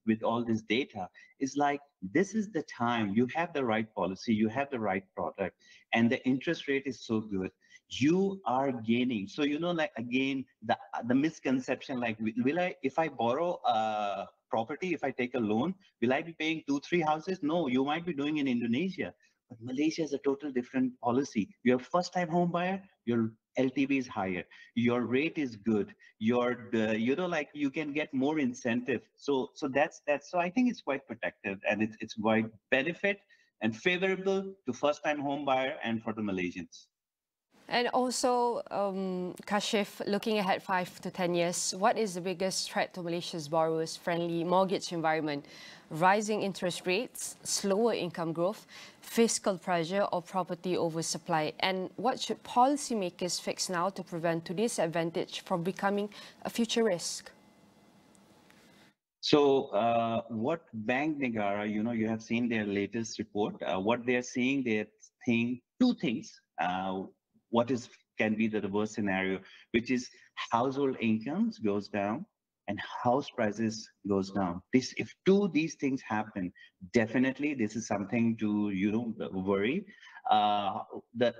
with all this data is like, this is the time. You have the right policy, you have the right product, and the interest rate is so good. You are gaining. So, you know, like again, the misconception, like, will I, if I borrow a property, if I take a loan, will I be paying 2-3 houses? No, you might be doing in Indonesia. But Malaysia is a total different policy. You're a first-time home buyer, your LTV is higher, your rate is good, your you know, like, you can get more incentive. So that's so I think it's quite protective, and it's quite benefit and favorable to first-time home buyer and for the Malaysians. And also, Kashif, looking ahead 5 to 10 years, what is the biggest threat to Malaysia's borrowers-friendly mortgage environment? Rising interest rates, slower income growth, fiscal pressure, or property oversupply? And what should policymakers fix now to prevent today's advantage from becoming a future risk? So what Bank Negara, you know, you have seen their latest report. What they're seeing, they're seeing two things. What can be the reverse scenario, which is household incomes goes down and house prices goes down. If these things happen, definitely this is something to, you know, worry. But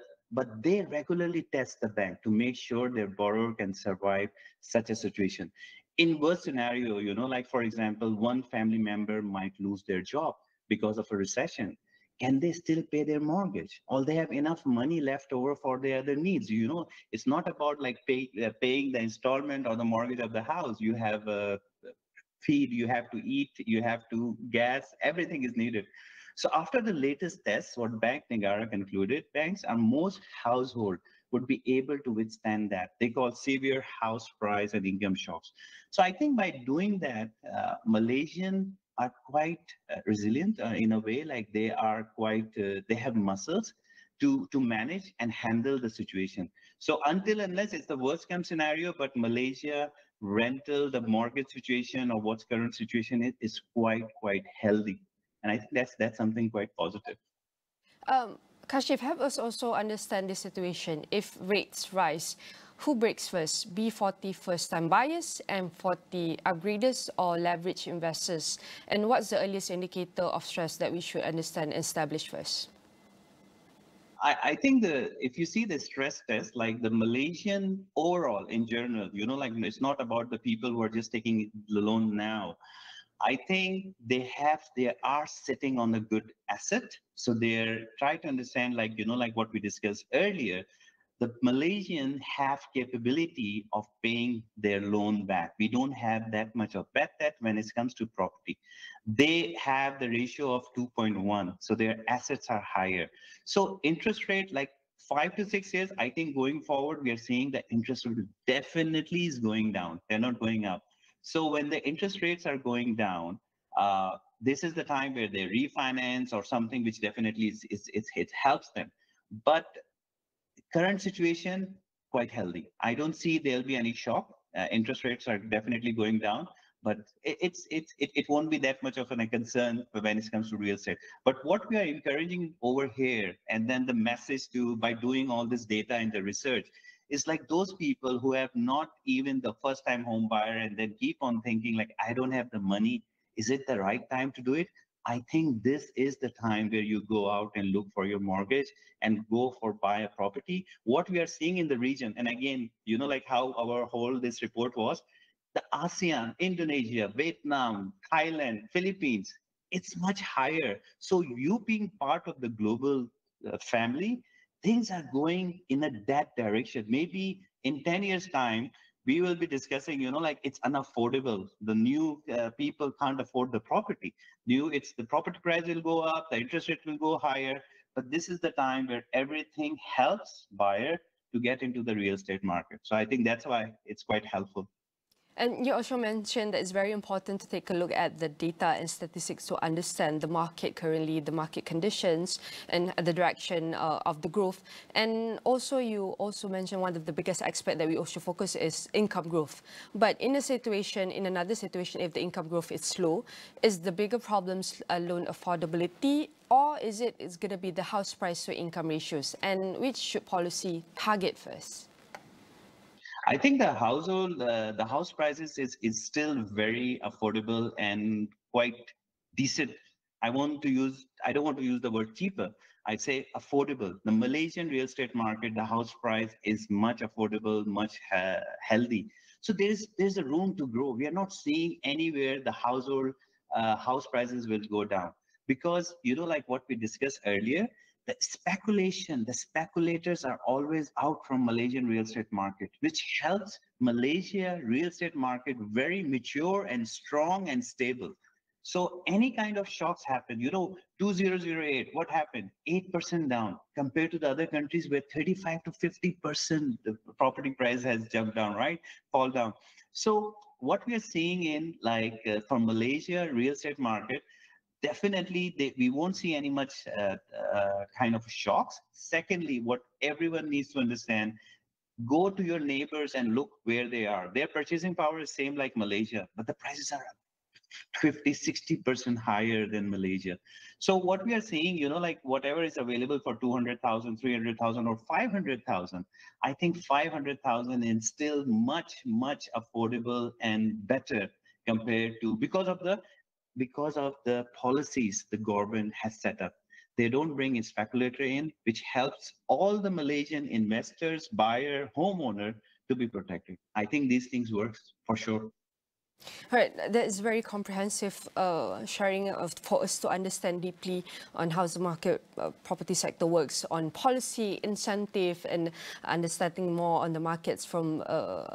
they regularly test the bank to make sure their borrower can survive such a situation. In worst scenario, you know, like, for example, one family member might lose their job because of a recession. Can they still pay their mortgage? Or they have enough money left over for their other needs? You know, it's not about like paying the installment or the mortgage of the house. You have feed, you have to eat, you have to gas, everything is needed. So after the latest tests, what Bank Negara concluded, banks and most household would be able to withstand that. They call severe house price and income shocks. So I think by doing that, Malaysian are quite resilient in a way, like they are quite, they have muscles to manage and handle the situation. So until unless it's the worst case scenario, but Malaysia rental, the mortgage situation or what's current situation is quite healthy. And I think that's something quite positive. Kashif, help us also understand the situation. If rates rise, who breaks first? B40 first-time buyers, M40 upgraders, or leverage investors? And what's the earliest indicator of stress that we should understand and establish first? I think if you see the stress test, like the Malaysian overall in general, you know, like it's not about the people who are just taking the loan now. I think they are sitting on a good asset. So they're trying to understand, like, you know, like what we discussed earlier, the Malaysians have capability of paying their loan back. We don't have that much of bad debt when it comes to property. They have the ratio of 2.1, so their assets are higher. So interest rate, like 5 to 6 years, I think going forward, we are seeing the interest rate definitely is going down. They're not going up. So when the interest rates are going down, this is the time where they refinance or something, which definitely it helps them. But current situation, quite healthy. I don't see there'll be any shock. Interest rates are definitely going down, but it won't be that much of a concern when it comes to real estate. But what we are encouraging over here, and then the message by doing all this data and the research, is like those people who have not even the first time home buyer and then keep on thinking like, I don't have the money. Is it the right time to do it? I think this is the time where you go out and look for your mortgage and go for buy a property. What we are seeing in the region, and again, you know, like how our whole this report was, the ASEAN, Indonesia, Vietnam, Thailand, Philippines, it's much higher. So you being part of the global family, things are going in that direction. Maybe in 10 years time, we will be discussing, you know, like it's unaffordable. The new people can't afford the property. The property price will go up, the interest rate will go higher. But this is the time where everything helps buyer to get into the real estate market. So I think that's why it's quite helpful. And you also mentioned that it's very important to take a look at the data and statistics to understand the market currently, the market conditions, and the direction of the growth. And also, you also mentioned one of the biggest aspects that we also focus is income growth. But in another situation, if the income growth is slow, is the bigger problems loan affordability, or is it's going to be the house price to income ratios? And which should policy target first? I think the house prices is still very affordable and quite decent. I don't want to use the word cheaper. I'd say affordable. The Malaysian real estate market, the house price is much affordable, much healthy. So there's a room to grow. We are not seeing anywhere the house prices will go down, because like what we discussed earlier, the speculators are always out from Malaysian real estate market, which helps Malaysia real estate market very mature and strong and stable. So any kind of shocks happen, 2008, what happened? 8% down compared to the other countries where 35 to 50% the property price has jumped down, right? Fall down. So what we are seeing in for Malaysia real estate market, definitely we won't see any much kind of shocks. Secondly, what everyone needs to understand, go to your neighbors and look where they are. Their purchasing power is same like Malaysia, but the prices are 50-60% higher than Malaysia. So what we are seeing, whatever is available for 200,000, 300,000 or 500,000, I think 500,000 is still much affordable and better compared to, because of the policies the government has set up. They don't bring a speculator in, which helps all the Malaysian investors, buyer, homeowner to be protected. I think these things work for sure. All right, that is very comprehensive sharing for us to understand deeply on how the market property sector works, on policy, incentive, and understanding more on the markets from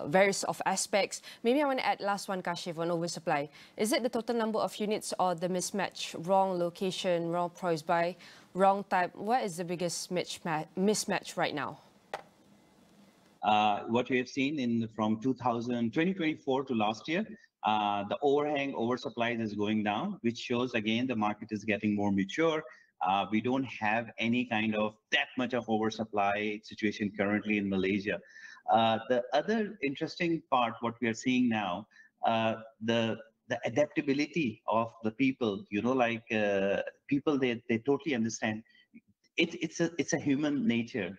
various of aspects. Maybe I want to add last one, Kashif, on oversupply. Is it the total number of units or the mismatch, wrong location, wrong price buy, wrong type? What is the biggest mismatch right now? What we have seen from 2024 to last year, the oversupply is going down, which shows again the market is getting more mature. We don't have any kind of that much of oversupply situation currently in Malaysia. The other interesting part, what we are seeing now, the adaptability of the people. People they totally understand. It's a human nature,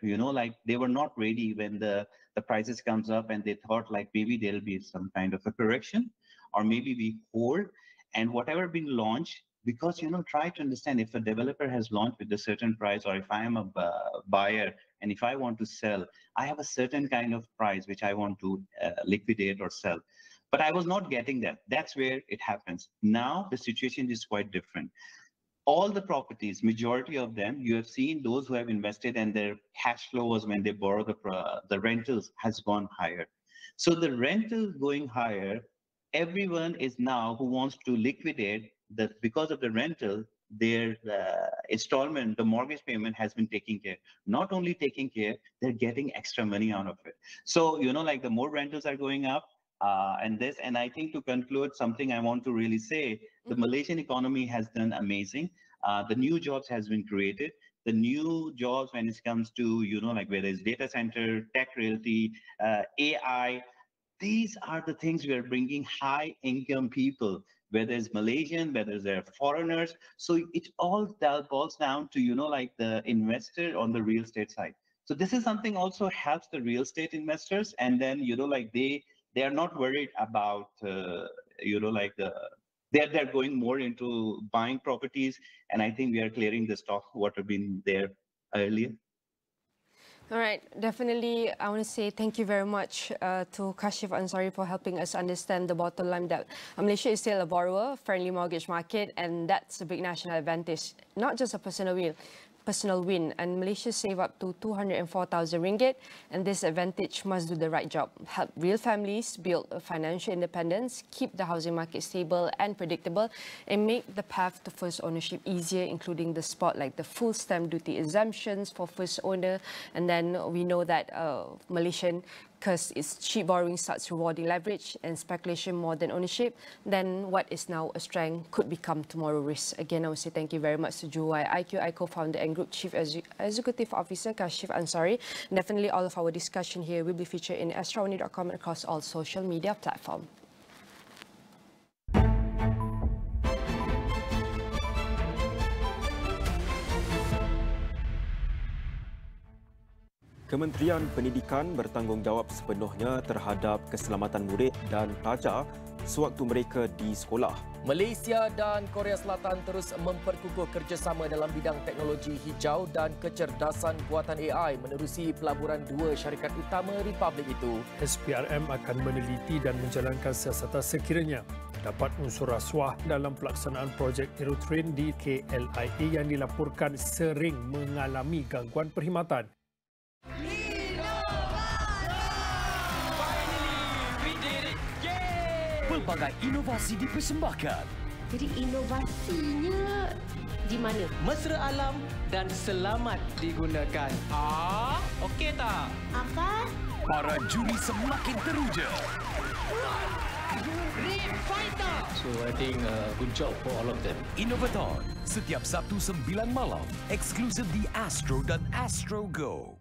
they were not ready when the prices comes up, and they thought maybe there'll be some kind of a correction, or maybe we hold, and whatever being launched, because try to understand, if a developer has launched with a certain price, or if I am a buyer and if I want to sell, I have a certain kind of price which I want to liquidate or sell, but I was not getting that. That's where it happens. Now the situation is quite different. All the properties, majority of them, you have seen those who have invested and their cash flow was when they borrow the rentals has gone higher. So the rental going higher, everyone is now who wants to liquidate that because of the rental, their installment, the mortgage payment has been taken care. Not only taking care, they're getting extra money out of it. So, the more rentals are going up, and I think to conclude, something I want to really say, the Malaysian economy has done amazing. The new jobs has been created. The new jobs when it comes to, whether it's data center, tech realty, AI, these are the things we are bringing high income people, whether it's Malaysian, whether they're foreigners. So it all boils down to, the investor on the real estate side. So this is something also helps the real estate investors. And then, they are not worried about, they're going more into buying properties. And I think we are clearing the stock, what have been there earlier. All right, definitely. I want to say thank you very much to Kashif Ansari for helping us understand the bottom line that Malaysia is still a borrower-friendly mortgage market, and that's a big national advantage, not just a personal win. And Malaysia save up to 204,000 ringgit, and this advantage must do the right job. Help real families build financial independence, keep the housing market stable and predictable, and make the path to first ownership easier, including the spot like the full stamp duty exemptions for first owner. And then we know that Malaysian because its cheap borrowing starts rewarding leverage and speculation more than ownership, then what is now a strength could become tomorrow risk. Again, I would say thank you very much to Juwai IQI co-founder and Group Chief Executive Officer Kashif Ansari. Definitely all of our discussion here will be featured in AstroAwani.com and across all social media platforms. Kementerian Pendidikan bertanggungjawab sepenuhnya terhadap keselamatan murid dan pelajar sewaktu mereka di sekolah. Malaysia dan Korea Selatan terus memperkukuh kerjasama dalam bidang teknologi hijau dan kecerdasan buatan AI menerusi pelaburan dua syarikat utama Republik itu. SPRM akan meneliti dan menjalankan siasatan sekiranya dapat unsur rasuah dalam pelaksanaan projek aerotrain di KLIA yang dilaporkan sering mengalami gangguan perkhidmatan. Pelbagai inovasi dipersembahkan. Jadi inovasinya di mana? Mesra alam dan selamat digunakan. Okey tak? Akan? Para juri semakin teruja. So I think good job for all of them. Inovator setiap Sabtu 9 malam eksklusif di Astro dan Astro Go.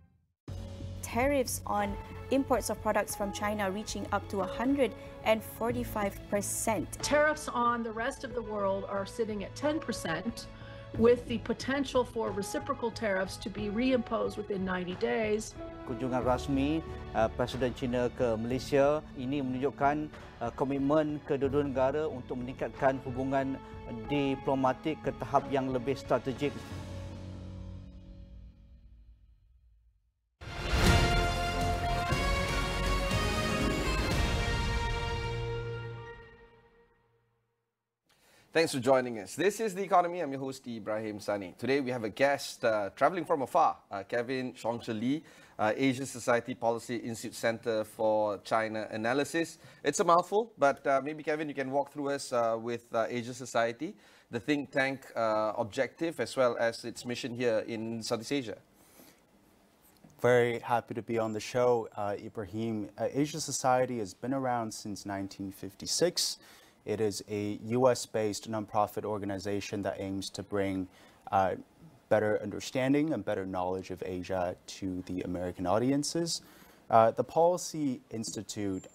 Tariffs on imports of products from China reaching up to 145%. Tariffs on the rest of the world are sitting at 10%, with the potential for reciprocal tariffs to be reimposed within 90 days. Kunjungan rasmi Presiden China ke Malaysia ini menunjukkan komitmen kedua-dua negara untuk meningkatkan hubungan diplomatik ke tahap yang lebih strategik. Thanks for joining us. This is The Economy. I'm your host, Ibrahim Sani. Today we have a guest traveling from afar, Kevin Shongshe-Lee, Asia Society Policy Institute Center for China Analysis. It's a mouthful, but maybe, Kevin, you can walk through us with Asia Society, the think tank objective, as well as its mission here in Southeast Asia. Very happy to be on the show, Ibrahim. Asia Society has been around since 1956. It is a US-based nonprofit organization that aims to bring better understanding and better knowledge of Asia to the American audiences. The Policy Institute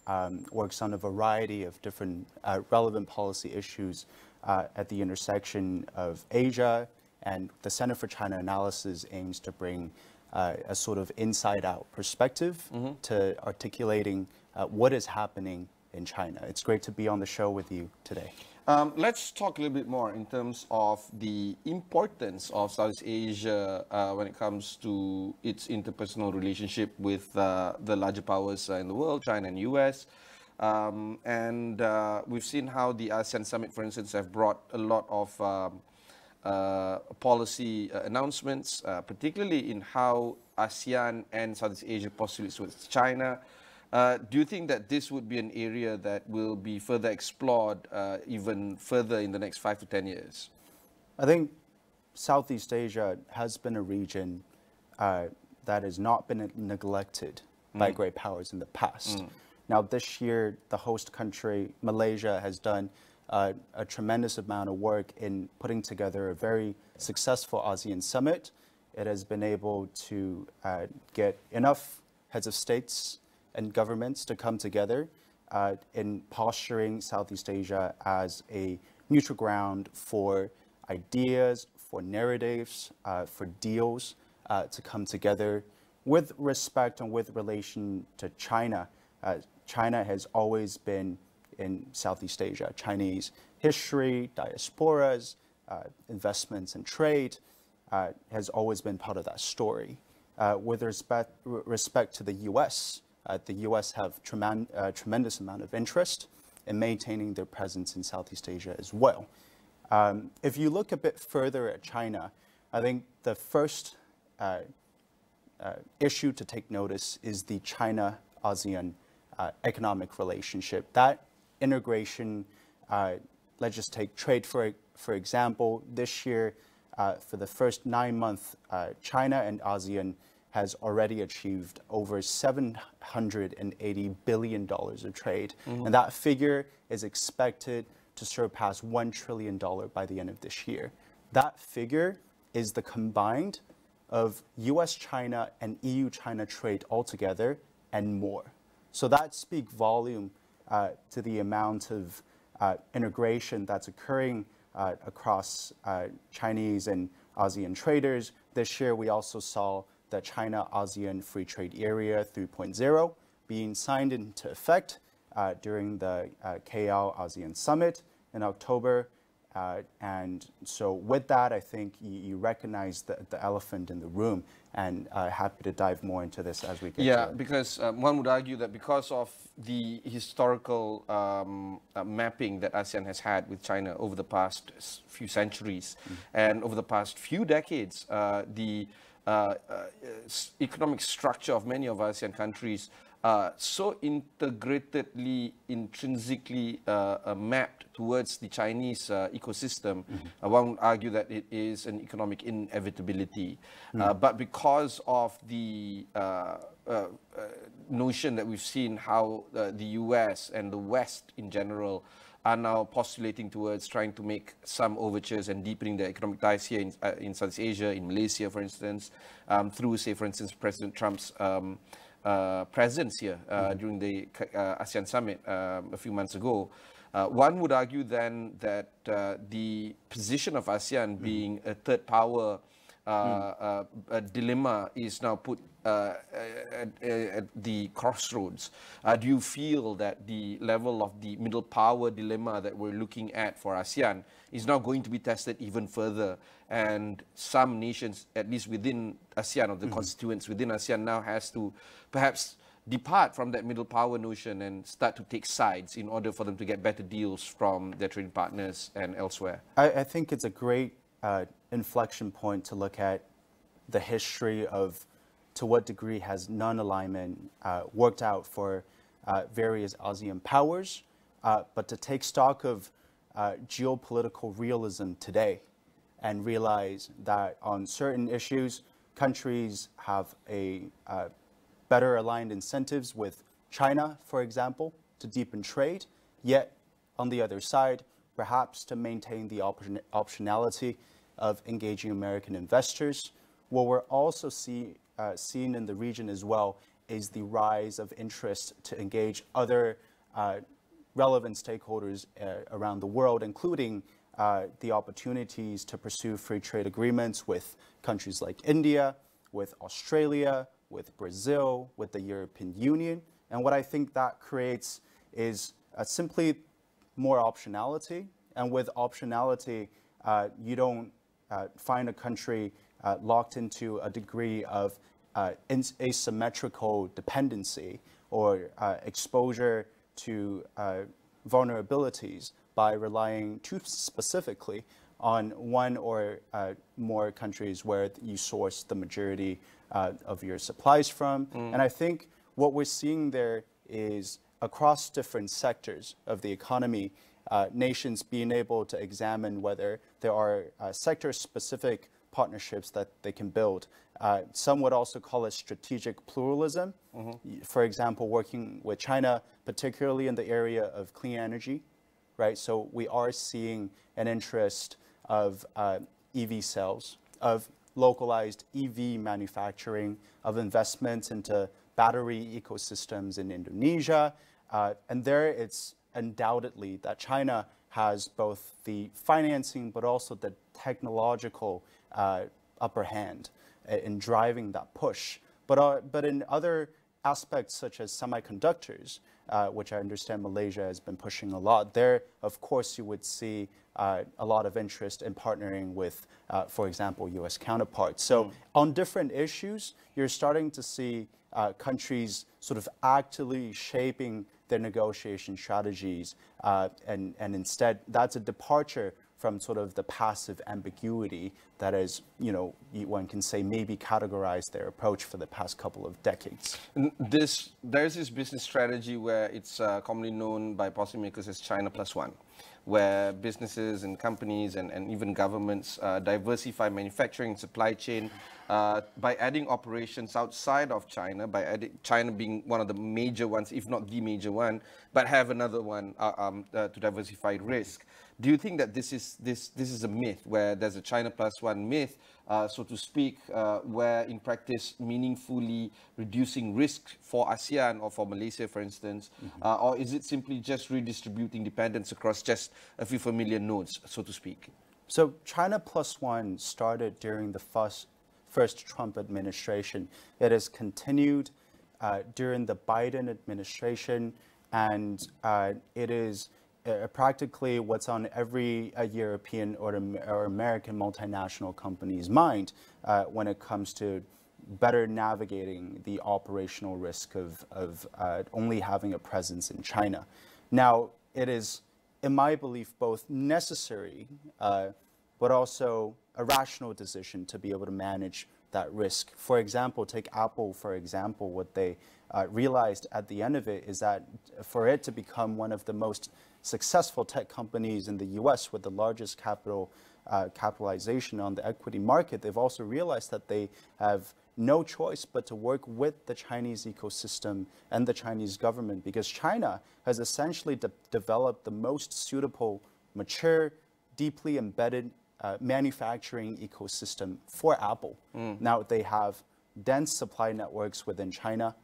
works on a variety of different relevant policy issues at the intersection of Asia, and the Center for China Analysis aims to bring a sort of inside-out perspective to articulating what is happening in China. It's great to be on the show with you today. Let's talk a little bit more in terms of the importance of Southeast Asia when it comes to its interpersonal relationship with the larger powers in the world, China and US. We've seen how the ASEAN Summit, for instance, have brought a lot of policy announcements, particularly in how ASEAN and Southeast Asia postulates with China. Do you think that this would be an area that will be further explored even further in the next 5 to 10 years? I think Southeast Asia has been a region that has not been neglected by great powers in the past. Now, this year, the host country, Malaysia, has done a tremendous amount of work in putting together a very successful ASEAN summit. It has been able to get enough heads of states and governments to come together in posturing Southeast Asia as a neutral ground for ideas, for narratives, for deals to come together with respect and with relation to China. China has always been in Southeast Asia. Chinese history, diasporas, investments and trade has always been part of that story. With respect to the US have tremendous amount of interest in maintaining their presence in Southeast Asia as well. If you look a bit further at China, I think the first issue to take notice is the China-ASEAN economic relationship. That integration, let's just take trade for example. This year, for the first 9 months, China and ASEAN has already achieved over $780 billion of trade. And that figure is expected to surpass $1 trillion by the end of this year. That figure is the combined of US-China and EU-China trade altogether and more. So that speaks volume to the amount of integration that's occurring across Chinese and ASEAN traders. This year, we also saw the China-ASEAN Free Trade Area 3.0 being signed into effect during the KL ASEAN Summit in October. And so with that, I think you recognize the elephant in the room, and happy to dive more into this as we get to it. Because one would argue that because of the historical mapping that ASEAN has had with China over the past few centuries and over the past few decades, the economic structure of many of ASEAN countries so integratedly, intrinsically mapped towards the Chinese ecosystem, one would argue that it is an economic inevitability. But because of the notion that we've seen how the US and the West in general are now postulating towards trying to make some overtures and deepening the economic ties here in Southeast Asia, in Malaysia, for instance, through, say, for instance, President Trump's presence here during the ASEAN Summit a few months ago. One would argue then that the position of ASEAN being a third power dilemma is now put at the crossroads. Do you feel that the level of the middle power dilemma that we're looking at for ASEAN is now going to be tested even further, and some nations, at least within ASEAN, or the constituents within ASEAN, now has to perhaps depart from that middle power notion and start to take sides in order for them to get better deals from their trading partners and elsewhere? I think it's a great inflection point to look at the history of to what degree has non-alignment worked out for various ASEAN powers, but to take stock of geopolitical realism today and realize that on certain issues, countries have a better aligned incentives with China, for example, to deepen trade, yet on the other side, perhaps to maintain the optionality of engaging American investors. What we're also seeing in the region as well is the rise of interest to engage other relevant stakeholders around the world, including the opportunities to pursue free trade agreements with countries like India, with Australia, with Brazil, with the European Union. And what I think that creates is simply more optionality. And with optionality, you don't find a country locked into a degree of asymmetrical dependency or exposure to vulnerabilities by relying too specifically on one or more countries where you source the majority of your supplies from. And I think what we're seeing there is across different sectors of the economy, nations being able to examine whether there are sector-specific partnerships that they can build. Some would also call it strategic pluralism. For example, working with China, particularly in the area of clean energy, right? So we are seeing an interest of EV cells, of localized EV manufacturing, of investments into battery ecosystems in Indonesia. And there it's undoubtedly that China has both the financing but also the technological upper hand in driving that push. But in other aspects such as semiconductors, which I understand Malaysia has been pushing a lot, there, of course, you would see a lot of interest in partnering with, for example, U.S. counterparts. So on different issues, you're starting to see countries sort of actively shaping their negotiation strategies, and instead that's a departure from sort of the passive ambiguity that is, one can say maybe categorized their approach for the past couple of decades. There's this business strategy where it's commonly known by policymakers as China plus one. where businesses and companies and even governments diversify manufacturing and supply chain by adding operations outside of China, by adding China being one of the major ones, if not the major one, but have another one to diversify risk. Do you think that this is a myth, where there's a China plus one myth, so to speak, where in practice meaningfully reducing risk for ASEAN or for Malaysia, for instance, or is it simply just redistributing dependence across just a few familiar nodes, so to speak? So China plus one started during the first Trump administration. It has continued during the Biden administration, and it is practically what's on every European or American multinational company's mind when it comes to better navigating the operational risk of only having a presence in China. Now, it is, in my belief, both necessary but also a rational decision to be able to manage that risk. For example, take Apple, for example, what they realized at the end of it is that for it to become one of the most successful tech companies in the US with the largest capitalization on the equity market, they've also realized that they have no choice but to work with the Chinese ecosystem and the Chinese government, because China has essentially developed the most suitable, mature, deeply embedded manufacturing ecosystem for Apple. Now they have dense supply networks within China.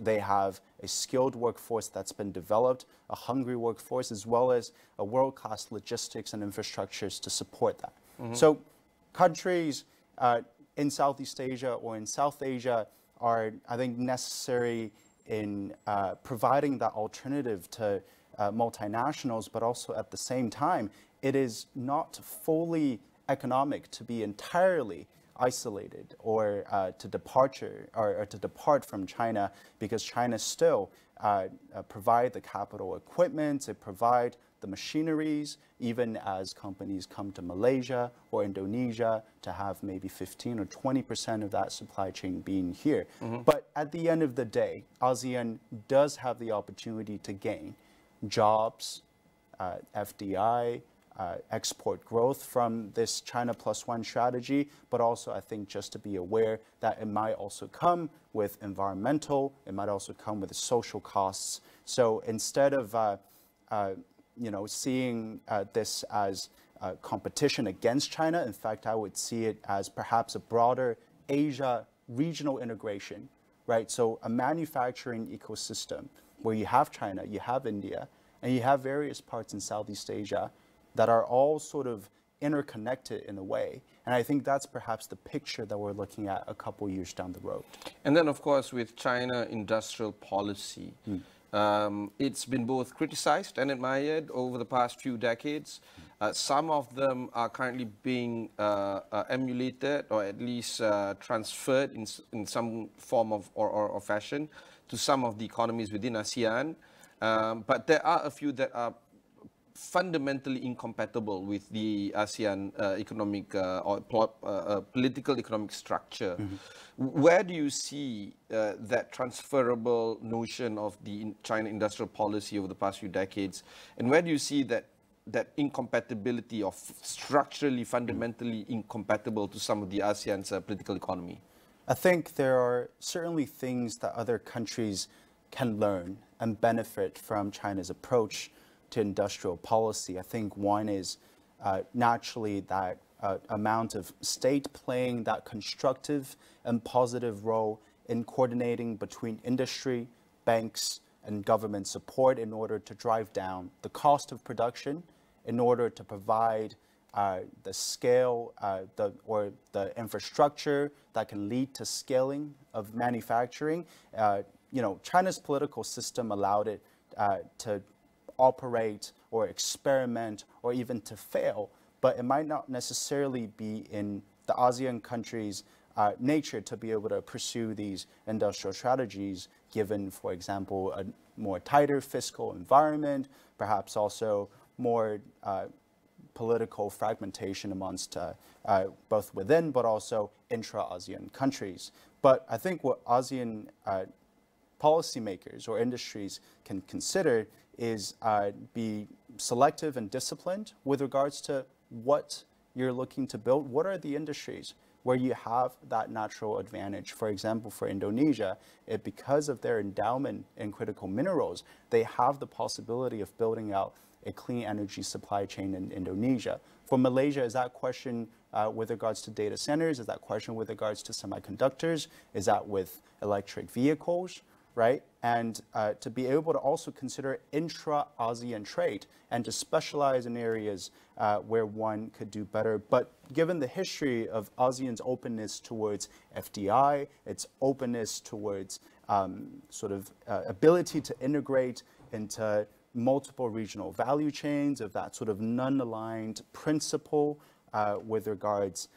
They have a skilled workforce that's been developed, a hungry workforce, as well as a world-class logistics and infrastructures to support that. So countries in Southeast Asia or in South Asia are, I think, necessary in providing that alternative to multinationals, but also at the same time, it is not fully economic to be entirely isolated or to depart from China, because China still provide the capital equipment, they provide the machineries, even as companies come to Malaysia or Indonesia to have maybe 15 or 20% of that supply chain being here. But at the end of the day, ASEAN does have the opportunity to gain jobs, FDI, export growth from this China plus one strategy, but also I think just to be aware that it might also come with environmental, it might also come with social costs. So instead of seeing this as competition against China, in fact, I would see it as perhaps a broader Asia regional integration, right? So a manufacturing ecosystem where you have China, you have India, and you have various parts in Southeast Asia that are all sort of interconnected in a way. And I think that's perhaps the picture that we're looking at a couple years down the road. And then, of course, with China industrial policy, it's been both criticized and admired over the past few decades. Some of them are currently being emulated or at least transferred in some form of or fashion to some of the economies within ASEAN. But there are a few that are fundamentally incompatible with the ASEAN economic or political economic structure. Where do you see that transferable notion of the China industrial policy over the past few decades, and where do you see that incompatibility of structurally, fundamentally incompatible to some of the ASEAN's political economy? I think there are certainly things that other countries can learn and benefit from China's approach to industrial policy. I think one is naturally that amount of state playing that constructive and positive role in coordinating between industry, banks, and government support in order to drive down the cost of production, in order to provide the scale or the infrastructure that can lead to scaling of manufacturing. China's political system allowed it to operate or experiment or even to fail, but it might not necessarily be in the ASEAN countries' nature to be able to pursue these industrial strategies, given, for example, a more tighter fiscal environment, perhaps also more political fragmentation amongst both within but also intra-ASEAN countries. But I think what ASEAN policymakers or industries can consider is be selective and disciplined with regards to what you're looking to build. What are the industries where you have that natural advantage? For example, for Indonesia, because of their endowment in critical minerals, they have the possibility of building out a clean energy supply chain in Indonesia. For Malaysia, is that question with regards to data centers? Is that question with regards to semiconductors? Is that with electric vehicles, right? And to be able to also consider intra-ASEAN trade and to specialize in areas where one could do better. But given the history of ASEAN's openness towards FDI, its openness towards ability to integrate into multiple regional value chains, of that sort of non-aligned principle with regards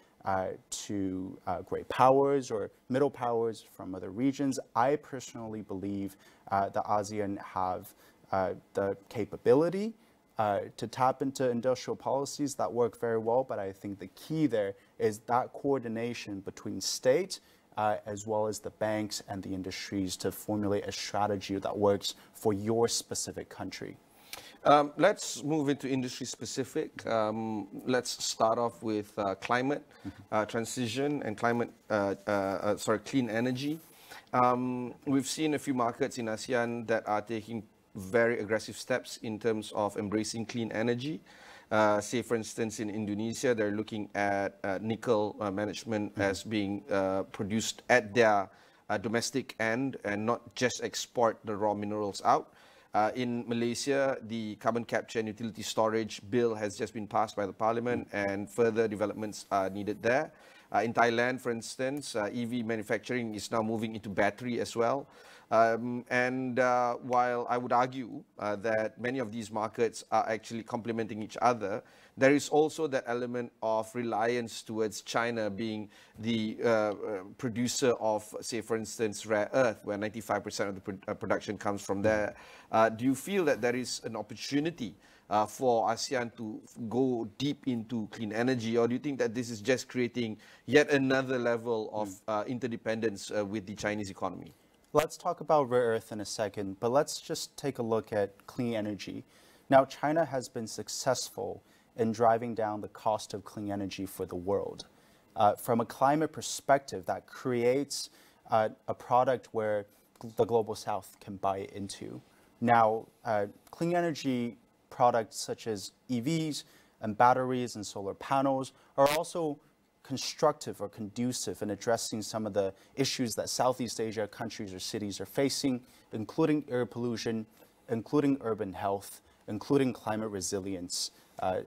to great powers or middle powers from other regions. I personally believe the ASEAN have the capability to tap into industrial policies that work very well, but I think the key there is that coordination between state as well as the banks and the industries to formulate a strategy that works for your specific country. Let's move into industry specific. Let's start off with climate transition and clean energy. We've seen a few markets in ASEAN that are taking very aggressive steps in terms of embracing clean energy. Say, for instance, in Indonesia, they're looking at nickel management as being produced at their domestic end and not just export the raw minerals out. In Malaysia, the carbon capture and utility storage bill has just been passed by the parliament, and further developments are needed there. In Thailand, for instance, EV manufacturing is now moving into battery as well. While I would argue that many of these markets are actually complementing each other, there is also that element of reliance towards China being the producer of, say, for instance, rare earth, where 95% of the production comes from there. Do you feel that there is an opportunity for ASEAN to go deep into clean energy, or do you think that this is just creating yet another level of interdependence with the Chinese economy? Let's talk about rare earth in a second, but let's just take a look at clean energy. Now, China has been successful in driving down the cost of clean energy for the world. From a climate perspective, that creates a product where the global south can buy into. Now, clean energy products such as EVs and batteries and solar panels are also constructive or conducive in addressing some of the issues that Southeast Asia countries or cities are facing, including air pollution, including urban health, including climate resilience,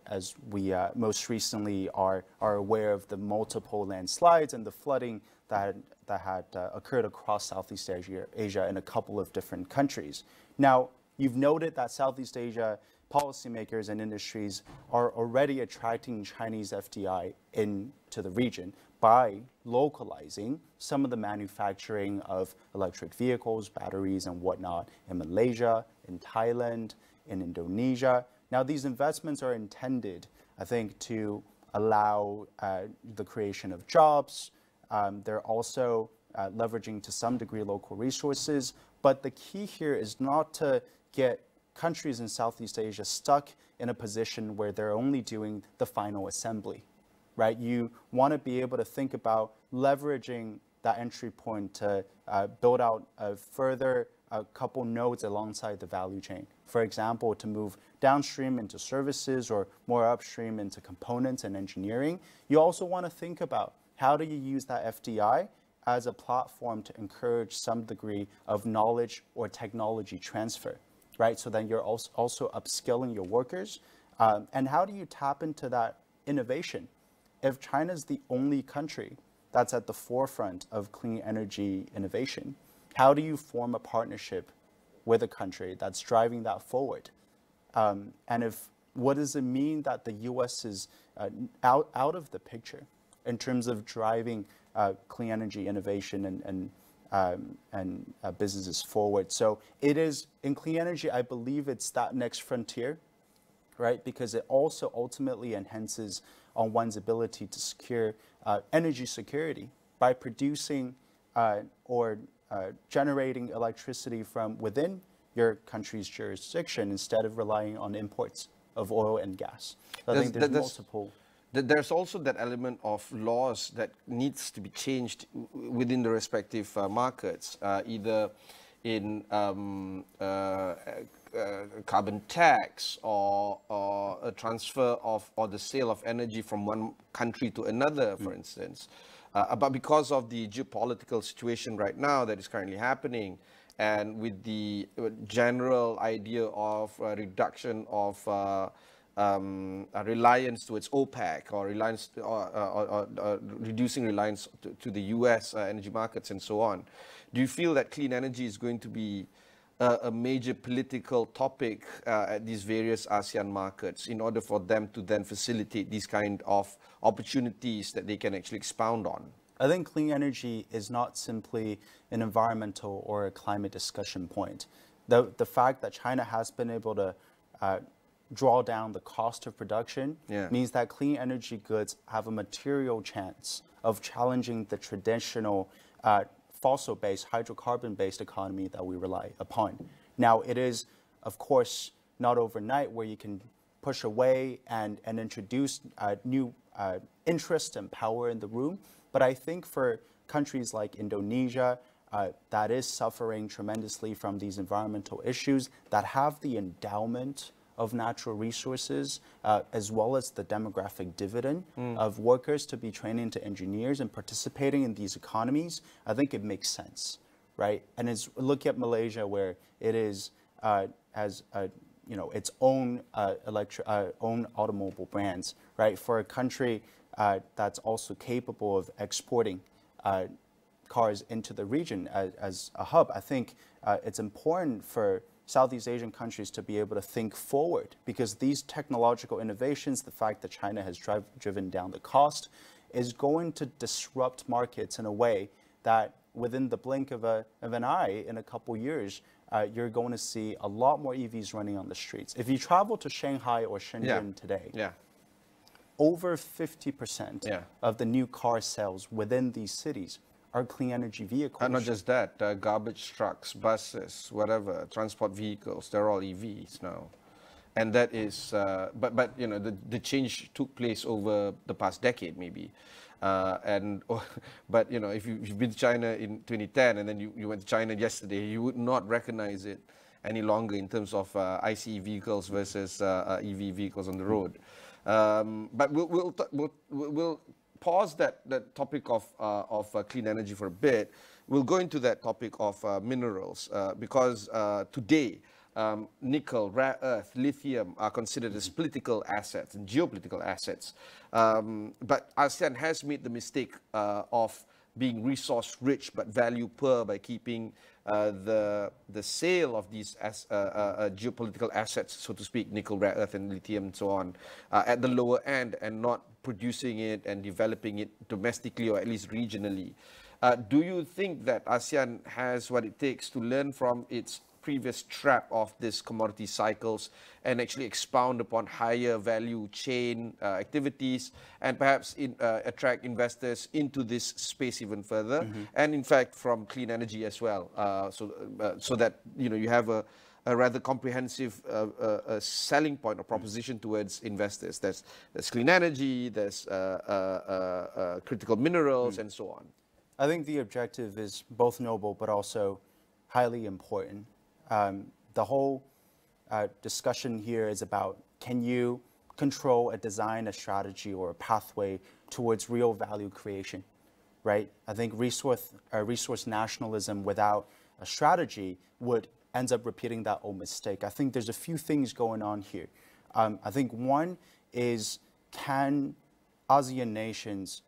as we most recently are aware of the multiple landslides and the flooding that had occurred across Southeast Asia in a couple of different countries. Now, you've noted that Southeast Asia policymakers and industries are already attracting Chinese FDI into the region by localizing some of the manufacturing of electric vehicles, batteries, and whatnot in Malaysia, in Thailand, in Indonesia. Now, these investments are intended, I think, to allow the creation of jobs. They're also leveraging to some degree local resources. But the key here is not to get countries in Southeast Asia stuck in a position where they're only doing the final assembly, right? You want to be able to think about leveraging that entry point to build out a further couple nodes alongside the value chain. For example, to move downstream into services or more upstream into components and engineering. You also want to think about how do you use that FDI as a platform to encourage some degree of knowledge or technology transfer, right? So then you're also upskilling your workers. And how do you tap into that innovation? If China's the only country that's at the forefront of clean energy innovation, how do you form a partnership with a country that's driving that forward? And what does it mean that the U.S. is out of the picture in terms of driving clean energy innovation and businesses forward? So it is, in clean energy, I believe it's that next frontier, right? Because it also ultimately enhances on one's ability to secure energy security by producing or generating electricity from within your country's jurisdiction instead of relying on imports of oil and gas. So I think there's multiple. There's also that element of laws that needs to be changed within the respective markets, either in carbon tax or a transfer of or the sale of energy from one country to another, for instance. But because of the geopolitical situation right now that is currently happening, and with the general idea of reduction of reliance towards OPEC or reliance or reducing reliance to the US energy markets and so on, do you feel that clean energy is going to be a major political topic at these various ASEAN markets in order for them to then facilitate these kind of opportunities that they can actually expound on? I think clean energy is not simply an environmental or a climate discussion point. The fact that China has been able to draw down the cost of production means that clean energy goods have a material chance of challenging the traditional fossil-based, hydrocarbon-based economy that we rely upon. Now, it is, of course, not overnight where you can push away and introduce new interest and power in the room. But I think for countries like Indonesia, that is suffering tremendously from these environmental issues, that have the endowment of natural resources, as well as the demographic dividend of workers to be training into engineers and participating in these economies, I think it makes sense, right? And look at Malaysia, where it is has its own own automobile brands, right? For a country that's also capable of exporting cars into the region as a hub, I think it's important for Southeast Asian countries to be able to think forward, because these technological innovations, the fact that China has driven down the cost, is going to disrupt markets in a way that within the blink of an eye, in a couple years, you're going to see a lot more EVs running on the streets. If you travel to Shanghai or Shenzhen today, over 50% of the new car sales within these cities are clean energy vehicles. And not just that, garbage trucks, buses, whatever, transport vehicles, they're all EVs now. And that is, but you know, the change took place over the past decade maybe. But you know, if you've been to China in 2010 and then you went to China yesterday, you would not recognize it any longer in terms of ICE vehicles versus EV vehicles on the road. But we'll pause that topic of clean energy for a bit. We'll go into that topic of minerals because today nickel, rare earth, lithium are considered as political assets and geopolitical assets. But ASEAN has made the mistake of being resource rich but value poor by keeping the sale of these geopolitical assets, so to speak, nickel, rare earth and lithium and so on, at the lower end and not producing it and developing it domestically or at least regionally. Do you think that ASEAN has what it takes to learn from its previous trap of these commodity cycles and actually expound upon higher value chain activities and perhaps attract investors into this space even further, and in fact from clean energy as well, so that you have a rather comprehensive selling point or proposition towards investors. There's clean energy, there's critical minerals, and so on. I think the objective is both noble but also highly important. The whole discussion here is about, can you control a design, a strategy, or a pathway towards real value creation, right? I think resource nationalism without a strategy ends up repeating that old mistake. I think there's a few things going on here. I think one is, can ASEAN nations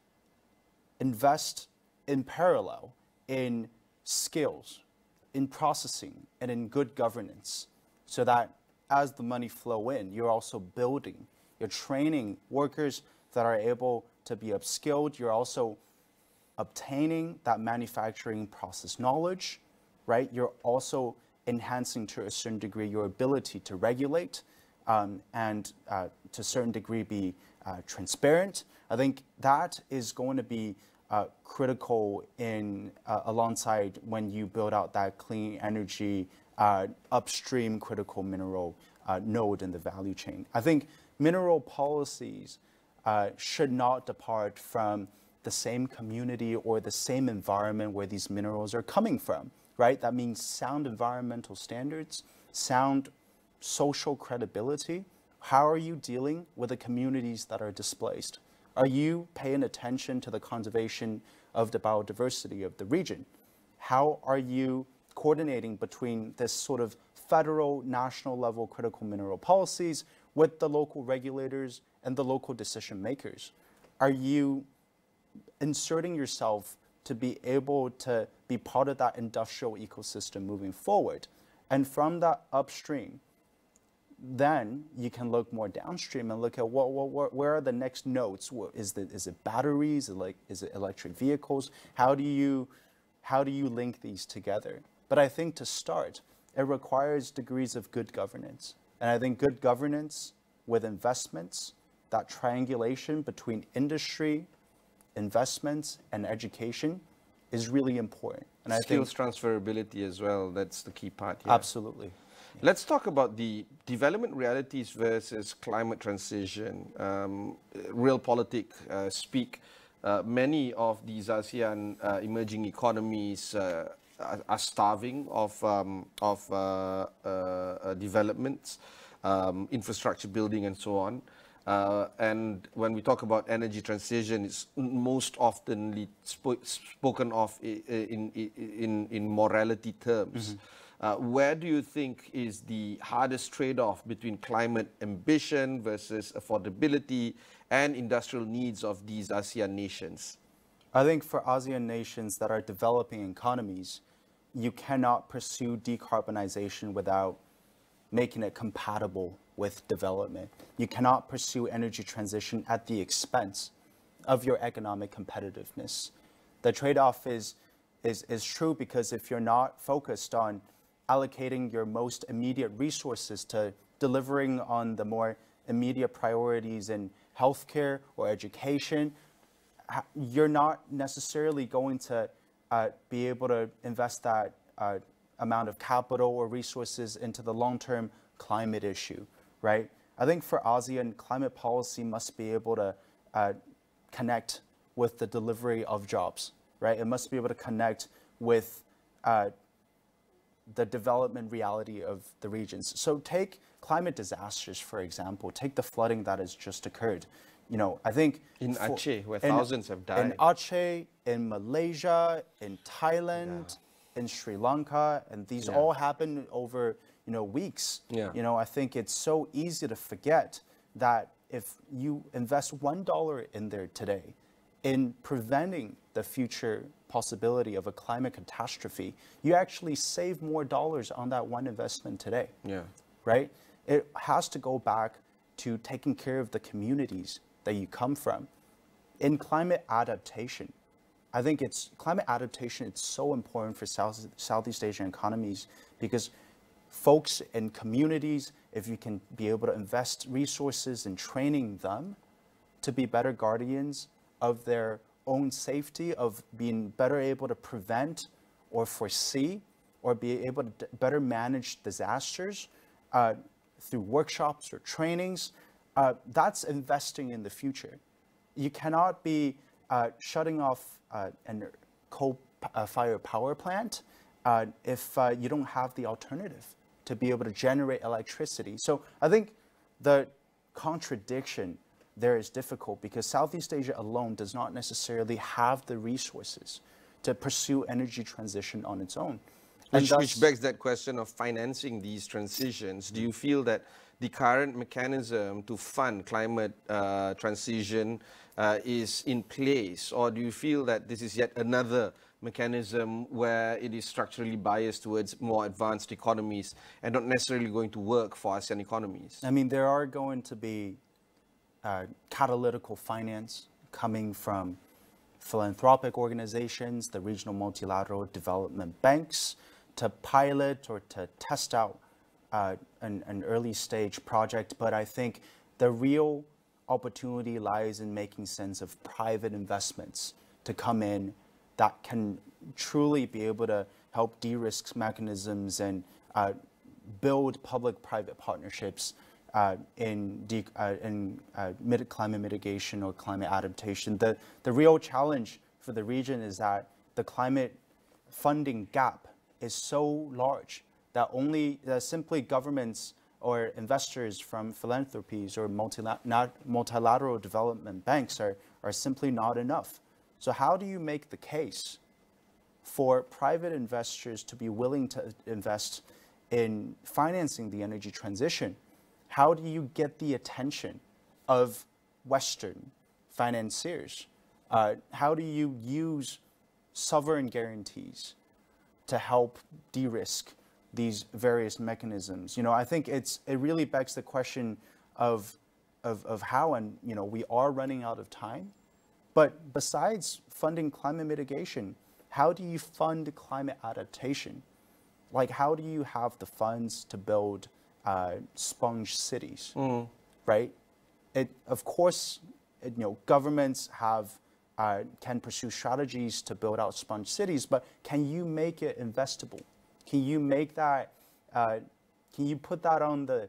invest in parallel in skills, in processing, and in good governance, so that as the money flow in, you're also building, you're training workers that are able to be upskilled, you're also obtaining that manufacturing process knowledge, right? You're also enhancing to a certain degree your ability to regulate and to a certain degree be transparent. I think that is going to be critical in alongside when you build out that clean energy upstream critical mineral node in the value chain. I think mineral policies should not depart from the same community or the same environment where these minerals are coming from, right? That means sound environmental standards, sound social credibility. How are you dealing with the communities that are displaced? Are you paying attention to the conservation of the biodiversity of the region? How are you coordinating between this sort of federal, national level critical mineral policies with the local regulators and the local decision makers? Are you inserting yourself to be able to be part of that industrial ecosystem moving forward? And from that upstream, then you can look more downstream and look at where are the next nodes? Is it batteries? Is it electric vehicles? How do you link these together? But I think to start, it requires degrees of good governance. And I think good governance with investments, that triangulation between industry, investments, and education is really important. And skills transferability as well, that's the key part here. Absolutely. Let's talk about the development realities versus climate transition. Realpolitik speak. Many of these ASEAN emerging economies are starving of developments, infrastructure building, and so on. And when we talk about energy transition, it's most often spoken of in morality terms. Where do you think is the hardest trade-off between climate ambition versus affordability and industrial needs of these ASEAN nations? I think for ASEAN nations that are developing economies, you cannot pursue decarbonization without making it compatible with development. You cannot pursue energy transition at the expense of your economic competitiveness. The trade-off is true because if you're not focused on allocating your most immediate resources to delivering on the more immediate priorities in healthcare or education, you're not necessarily going to be able to invest that amount of capital or resources into the long-term climate issue, right? I think for ASEAN, climate policy must be able to connect with the delivery of jobs, right? It must be able to connect with the development reality of the regions. So take climate disasters, for example. Take the flooding that has just occurred. You know, I think in Aceh, where thousands have died. In Aceh, in Malaysia, in Thailand, in Sri Lanka, and these all happen over, weeks. You know, I think it's so easy to forget that if you invest $1 in there today in preventing the future possibility of a climate catastrophe, you actually save more dollars on that one investment today. Right? It has to go back to taking care of the communities that you come from. In climate adaptation, I think climate adaptation, it's so important for Southeast Asian economies because folks in communities, if you can be able to invest resources in training them to be better guardians of their own safety, of being better able to prevent or foresee or be able to better manage disasters through workshops or trainings, that's investing in the future. You cannot be shutting off a coal-fired power plant if you don't have the alternative to be able to generate electricity. So I think the contradiction there is difficult because Southeast Asia alone does not necessarily have the resources to pursue energy transition on its own. Which begs that question of financing these transitions. Do you feel that the current mechanism to fund climate transition is in place, or do you feel that this is yet another mechanism where it is structurally biased towards more advanced economies and not necessarily going to work for ASEAN economies? I mean, there are going to be catalytical finance coming from philanthropic organizations, the regional multilateral development banks, to pilot or to test out an early stage project. But I think the real opportunity lies in making sense of private investments to come in that can truly be able to help de-risk mechanisms and build public-private partnerships in climate mitigation or climate adaptation. The real challenge for the region is that the climate funding gap is so large that simply governments or investors from philanthropies or multilateral development banks are simply not enough. So how do you make the case for private investors to be willing to invest in financing the energy transition? How do you get the attention of Western financiers? How do you use sovereign guarantees to help de-risk these various mechanisms? I think it really begs the question of how, and we are running out of time. But besides funding climate mitigation, how do you fund climate adaptation? Like, how do you have the funds to build sponge cities, right? Of course, governments can pursue strategies to build out sponge cities, but can you make it investable? Can you make that? Can you put that on the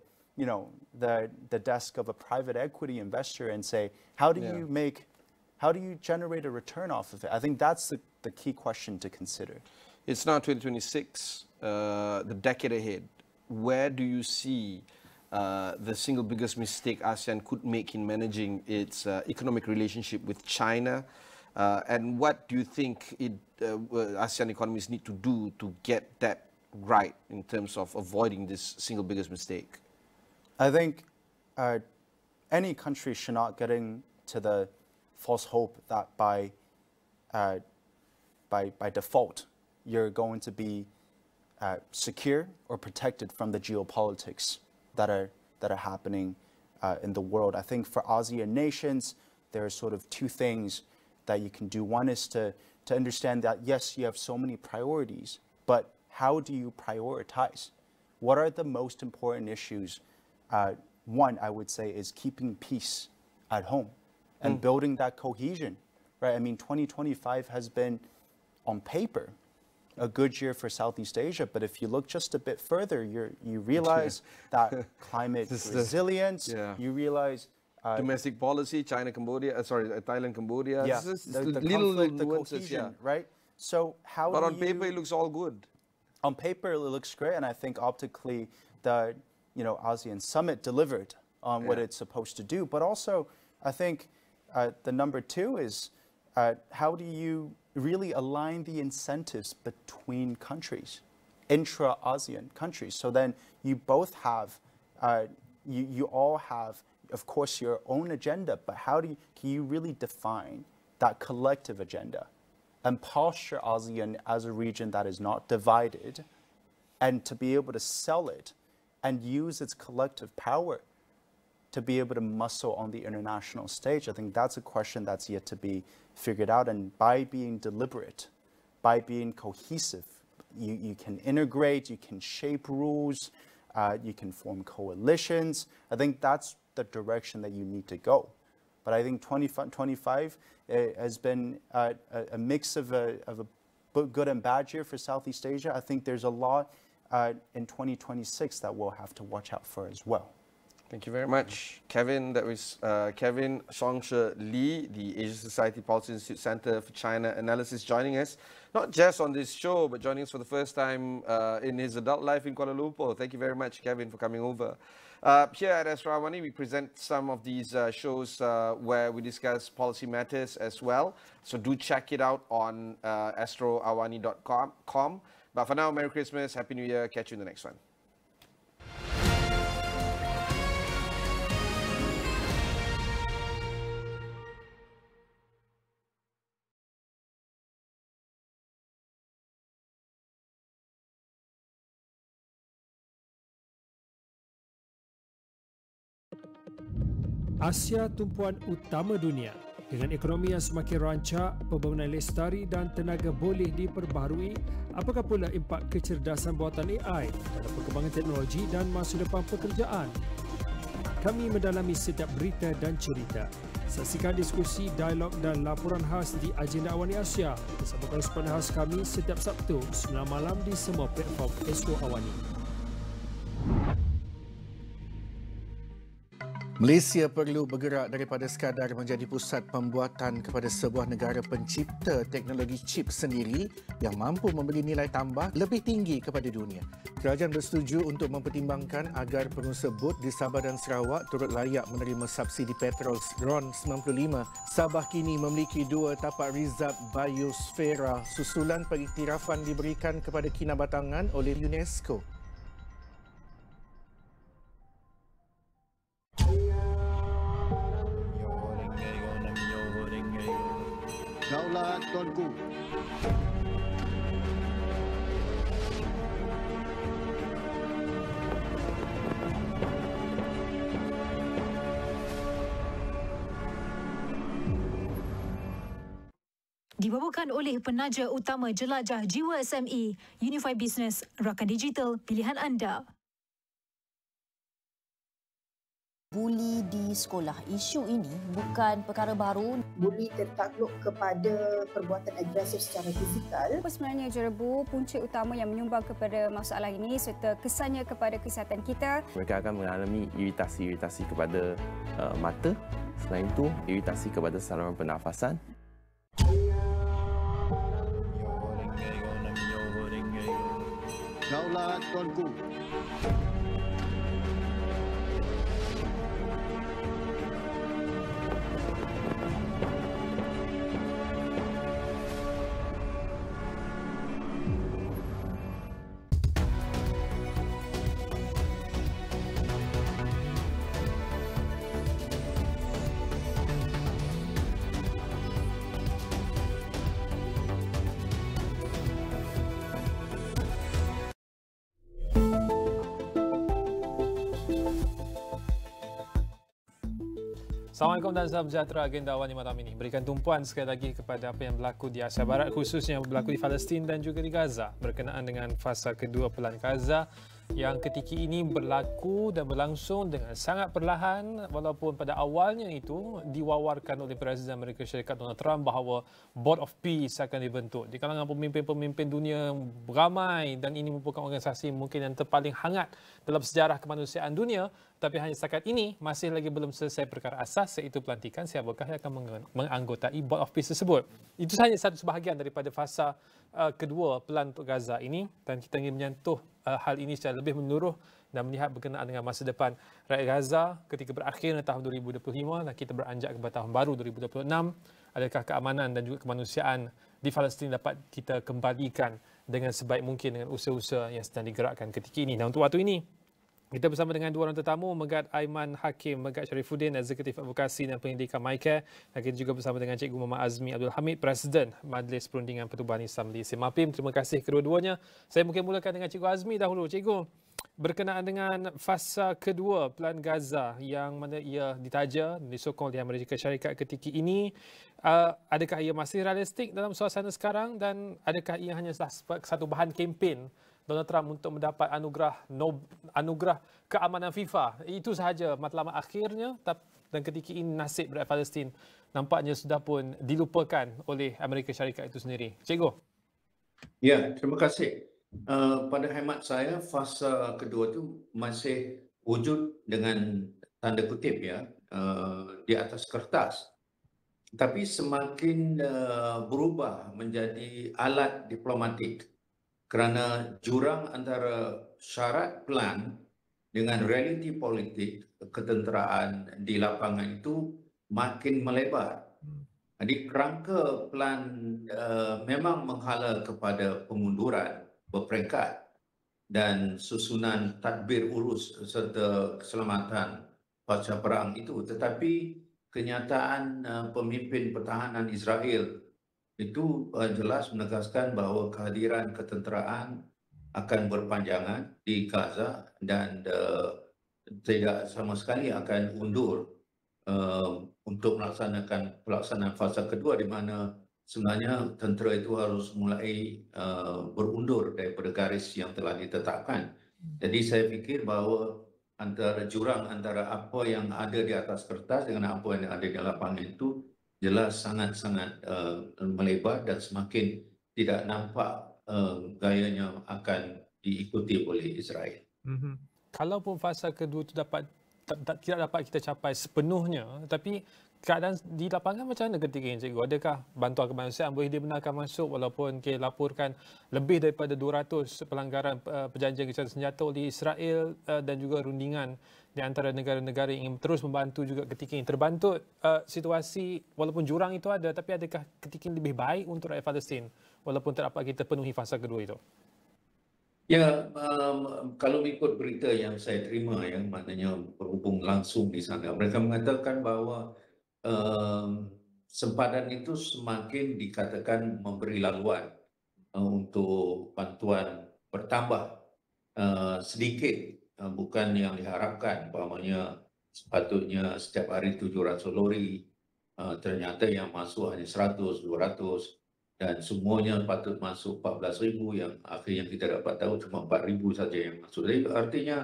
desk of a private equity investor and say, how do you generate a return off of it? I think that's the key question to consider. It's now 2026, the decade ahead. Where do you see the single biggest mistake ASEAN could make in managing its economic relationship with China? And what do you think ASEAN economies need to do to get that right in terms of avoiding this single biggest mistake? I think any country should not get into the false hope that by default you're going to be secure or protected from the geopolitics that are happening in the world. I think for ASEAN nations, there are sort of two things that you can do. One is to understand that, yes, you have so many priorities, but how do you prioritize? What are the most important issues? One, I would say, is keeping peace at home and building that cohesion, right? I mean, 2025 has been, on paper, a good year for Southeast Asia, but if you look just a bit further, you realize that climate resilience, you realize domestic policy, Thailand, Cambodia. Yeah, the little conflict, the nuances, cohesion, right? So how? But on paper, it looks all good. On paper, it looks great, and I think optically, the ASEAN summit delivered on what it's supposed to do. But also, I think the number two is how do you really align the incentives between countries, intra-ASEAN countries? So then you both have, you all have, of course, your own agenda, but can you really define that collective agenda and posture ASEAN as a region that is not divided, and to be able to sell it and use its collective power to be able to muscle on the international stage? I think that's a question that's yet to be figured out. And by being deliberate, by being cohesive, you can integrate, you can shape rules, you can form coalitions. I think that's the direction that you need to go. But I think 2025 has been a mix of a good and bad year for Southeast Asia. I think there's a lot in 2026 that we'll have to watch out for as well. Thank you very much, Kevin. That was Kevin Shongshe Lee, the Asia Society Policy Institute Center for China Analysis, joining us, not just on this show, but joining us for the first time in his adult life in Kuala Lumpur. Thank you very much, Kevin, for coming over. Here at Astro AWANI, we present some of these shows where we discuss policy matters as well. So do check it out on astroawani.com. But for now, Merry Christmas, Happy New Year. Catch you in the next one. Asia tumpuan utama dunia. Dengan ekonomi yang semakin rancak, pembangunan lestari dan tenaga boleh diperbaharui, apakah pula impak kecerdasan buatan AI dalam perkembangan teknologi dan masa depan pekerjaan? Kami mendalami setiap berita dan cerita. Saksikan diskusi, dialog dan laporan khas di Agenda AWANI Asia bersama koresponden khas kami setiap Sabtu 9 malam di semua platform Astro AWANI. Malaysia perlu bergerak daripada sekadar menjadi pusat pembuatan kepada sebuah negara pencipta teknologi chip sendiri yang mampu memberi nilai tambah lebih tinggi kepada dunia. Kerajaan bersetuju untuk mempertimbangkan agar pengusaha bot di Sabah dan Sarawak turut layak menerima subsidi petrol RON 95. Sabah kini memiliki 2 tapak rizab biosfera susulan pengiktirafan diberikan kepada kinabatangan oleh UNESCO. Daulat Tuanku. Dibawakan oleh penaja utama jelajah jiwa SME, Unify Business, rakan digital pilihan anda. Buli di sekolah. Isu ini bukan perkara baru. Buli tertakluk kepada perbuatan agresif secara fizikal. Apa sebenarnya jerebu punca utama yang menyumbang kepada masalah ini serta kesannya kepada kesihatan kita? Mereka akan mengalami iritasi-iritasi kepada mata. Selain itu, iritasi kepada saluran pernafasan. Daulat Tuanku. Assalamualaikum dan salam sejahtera. Agenda AWANI malam ini berikan tumpuan sekali lagi kepada apa yang berlaku di Asia Barat, khususnya yang berlaku di Palestin dan juga di Gaza berkenaan dengan fasa kedua Pelan Gaza yang ketika ini berlaku dan berlangsung dengan sangat perlahan, walaupun pada awalnya itu diwawarkan oleh Presiden Amerika Syarikat Donald Trump bahawa Board of Peace akan dibentuk di kalangan pemimpin-pemimpin dunia ramai, dan ini merupakan organisasi mungkin yang terpaling hangat dalam sejarah kemanusiaan dunia. Tapi hanya setakat ini masih lagi belum selesai perkara asas, iaitu pelantikan siapakah yang akan menganggotai Board of Peace tersebut. Itu sahaja satu sebahagian daripada fasa kedua Pelan untuk Gaza ini, dan kita ingin menyentuh hal ini secara lebih menyeluruh dan melihat berkenaan dengan masa depan rakyat Gaza ketika berakhirnya tahun 2025 dan kita beranjak kepada tahun baru 2026. Adakah keamanan dan juga kemanusiaan di Palestin dapat kita kembalikan dengan sebaik mungkin dengan usaha-usaha yang sedang digerakkan ketika ini. Dan untuk waktu ini, kita bersama dengan dua orang tetamu, Megat Aiman Hakim, Megat Sharifuddin, Eksekutif Advokasi dan Pendidikan MyCare. Dan kita juga bersama dengan Cikgu Muhammad Azmi Abdul Hamid, Presiden Majlis Perundingan Pertubuhan Islam Malaysia. MAPIM, terima kasih kedua-duanya. Saya mungkin mulakan dengan Cikgu Azmi dahulu. Cikgu, berkenaan dengan fasa kedua Pelan Gaza yang mana ia ditaja, disokong oleh Amerika Syarikat ketika ini, adakah ia masih realistik dalam suasana sekarang, dan adakah ia hanya satu bahan kempen Donald Trump untuk mendapat anugerah keamanan FIFA? Itu sahaja matlamat akhirnya, dan ketika ini nasib rakyat Palestin nampaknya sudah pun dilupakan oleh Amerika Syarikat itu sendiri. Cikgu. Ya, terima kasih. Pada hemat saya, fasa kedua itu masih wujud dengan tanda kutip ya, di atas kertas. Tapi semakin berubah menjadi alat diplomatik, kerana jurang antara syarat pelan dengan realiti politik ketenteraan di lapangan itu makin melebar. Jadi kerangka pelan memang menghala kepada pemunduran berperingkat dan susunan tadbir urus serta keselamatan pasca perang itu. Tetapi kenyataan pemimpin pertahanan Israel itu jelas menegaskan bahawa kehadiran ketenteraan akan berpanjangan di Gaza dan tidak sama sekali akan undur untuk melaksanakan pelaksanaan fasa kedua, di mana sebenarnya tentera itu harus mulai berundur daripada garis yang telah ditetapkan. Jadi saya fikir bahawa jurang antara apa yang ada di atas kertas dengan apa yang ada di lapangan itu jelas sangat-sangat melebar dan semakin tidak nampak gayanya akan diikuti oleh Israel. Kalaupun fasa kedua itu dapat tidak dapat kita capai sepenuhnya, tapi keadaan di lapangan macam mana ketika ini, cikgu? Adakah bantuan kemanusiaan boleh dibenarkan masuk walaupun laporkan lebih daripada 200 pelanggaran perjanjian gencatan senjata oleh Israel dan juga rundingan di antara negara-negara yang ingin terus membantu juga ketika ini? Terbantut situasi walaupun jurang itu ada, tapi adakah ketika ini lebih baik untuk rakyat Palestin walaupun tak dapat kita penuhi fasa kedua itu? Ya, kalau mengikut berita yang saya terima, yang maknanya berhubung langsung di sana, mereka mengatakan bahawa sempadan itu semakin dikatakan memberi laluan untuk bantuan bertambah sedikit, bukan yang diharapkan. Umpamanya sepatutnya setiap hari 700 lori, ternyata yang masuk hanya 100, 200. Dan semuanya patut masuk 14,000, yang akhirnya kita dapat tahu cuma 4,000 saja yang masuk. Jadi artinya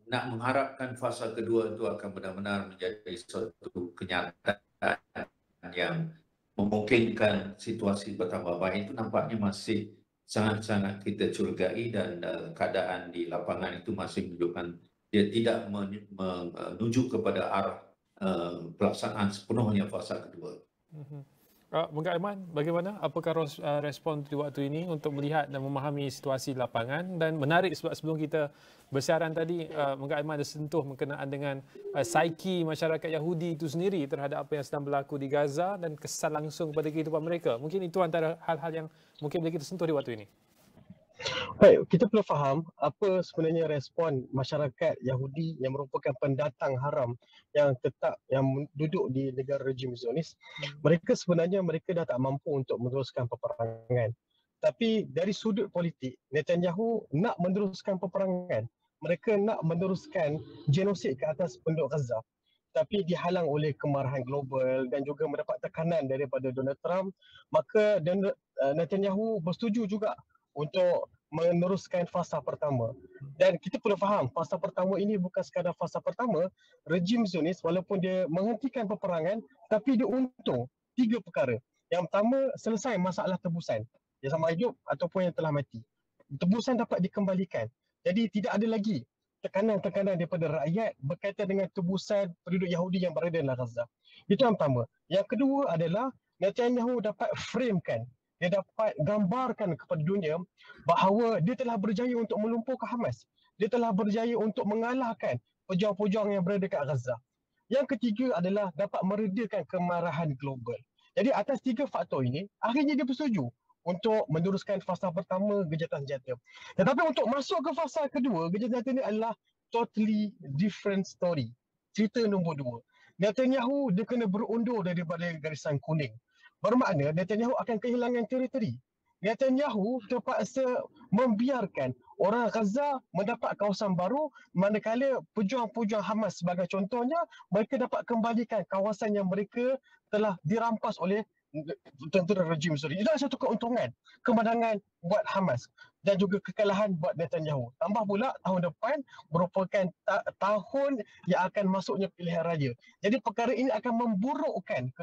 nak mengharapkan fasa kedua itu akan benar-benar menjadi suatu kenyataan yang memungkinkan situasi bertambah baik, itu nampaknya masih sangat-sangat kita curigai, dan keadaan di lapangan itu masih menunjukkan dia tidak menuju kepada arah pelaksanaan sepenuhnya fasa kedua. Bengkak Aiman, bagaimana? Apakah respon di waktu ini untuk melihat dan memahami situasi di lapangan? Dan menarik sebab sebelum kita bersiaran tadi, Bengkak Aiman ada sentuh berkenaan dengan psiki masyarakat Yahudi itu sendiri terhadap apa yang sedang berlaku di Gaza dan kesan langsung kepada kehidupan mereka. Mungkin itu antara hal-hal yang mungkin boleh kita sentuh di waktu ini. Baik, kita perlu faham apa sebenarnya respon masyarakat Yahudi yang merupakan pendatang haram yang tetap yang duduk di negara rejim Zionis. Mereka sebenarnya dah tak mampu untuk meneruskan peperangan. Tapi dari sudut politik, Netanyahu nak meneruskan peperangan. Mereka nak meneruskan genosid ke atas penduduk Gaza. Tapi dihalang oleh kemarahan global dan juga mendapat tekanan daripada Donald Trump, maka Netanyahu bersetuju juga untuk meneruskan fasa pertama. Dan kita perlu faham, fasa pertama ini bukan sekadar fasa pertama. Rejim Zionis walaupun dia menghentikan peperangan, tapi dia untung 3 perkara. Yang pertama, selesai masalah tebusan yang sama hidup ataupun yang telah mati. Tebusan dapat dikembalikan. Jadi tidak ada lagi tekanan-tekanan daripada rakyat berkaitan dengan tebusan penduduk Yahudi yang berada dalam Gaza. Itu yang pertama. Yang kedua adalah Netanyahu dapat framekan, dia dapat gambarkan kepada dunia bahawa dia telah berjaya untuk melumpuhkan Hamas. Dia telah berjaya untuk mengalahkan pejuang-pejuang yang berada dekat Gaza. Yang ketiga adalah dapat meredakan kemarahan global. Jadi atas 3 faktor ini, akhirnya dia bersetuju untuk meneruskan fasa pertama gencatan senjata. Tetapi untuk masuk ke fasa kedua, gencatan senjata ini adalah totally different story. Cerita nombor 2. Netanyahu dia kena berundur daripada garisan kuning. Bermakna Netanyahu akan kehilangan teritori. Netanyahu terpaksa membiarkan orang Gaza mendapat kawasan baru, manakala pejuang-pejuang Hamas sebagai contohnya, mereka dapat kembalikan kawasan yang mereka telah dirampas oleh tentera rejim Zionis. Itu adalah satu keuntungan, kemenangan buat Hamas dan juga kekalahan buat Netanyahu. Tambah pula tahun depan merupakan tahun yang akan masuknya pilihan raya. Jadi perkara ini akan memburukkan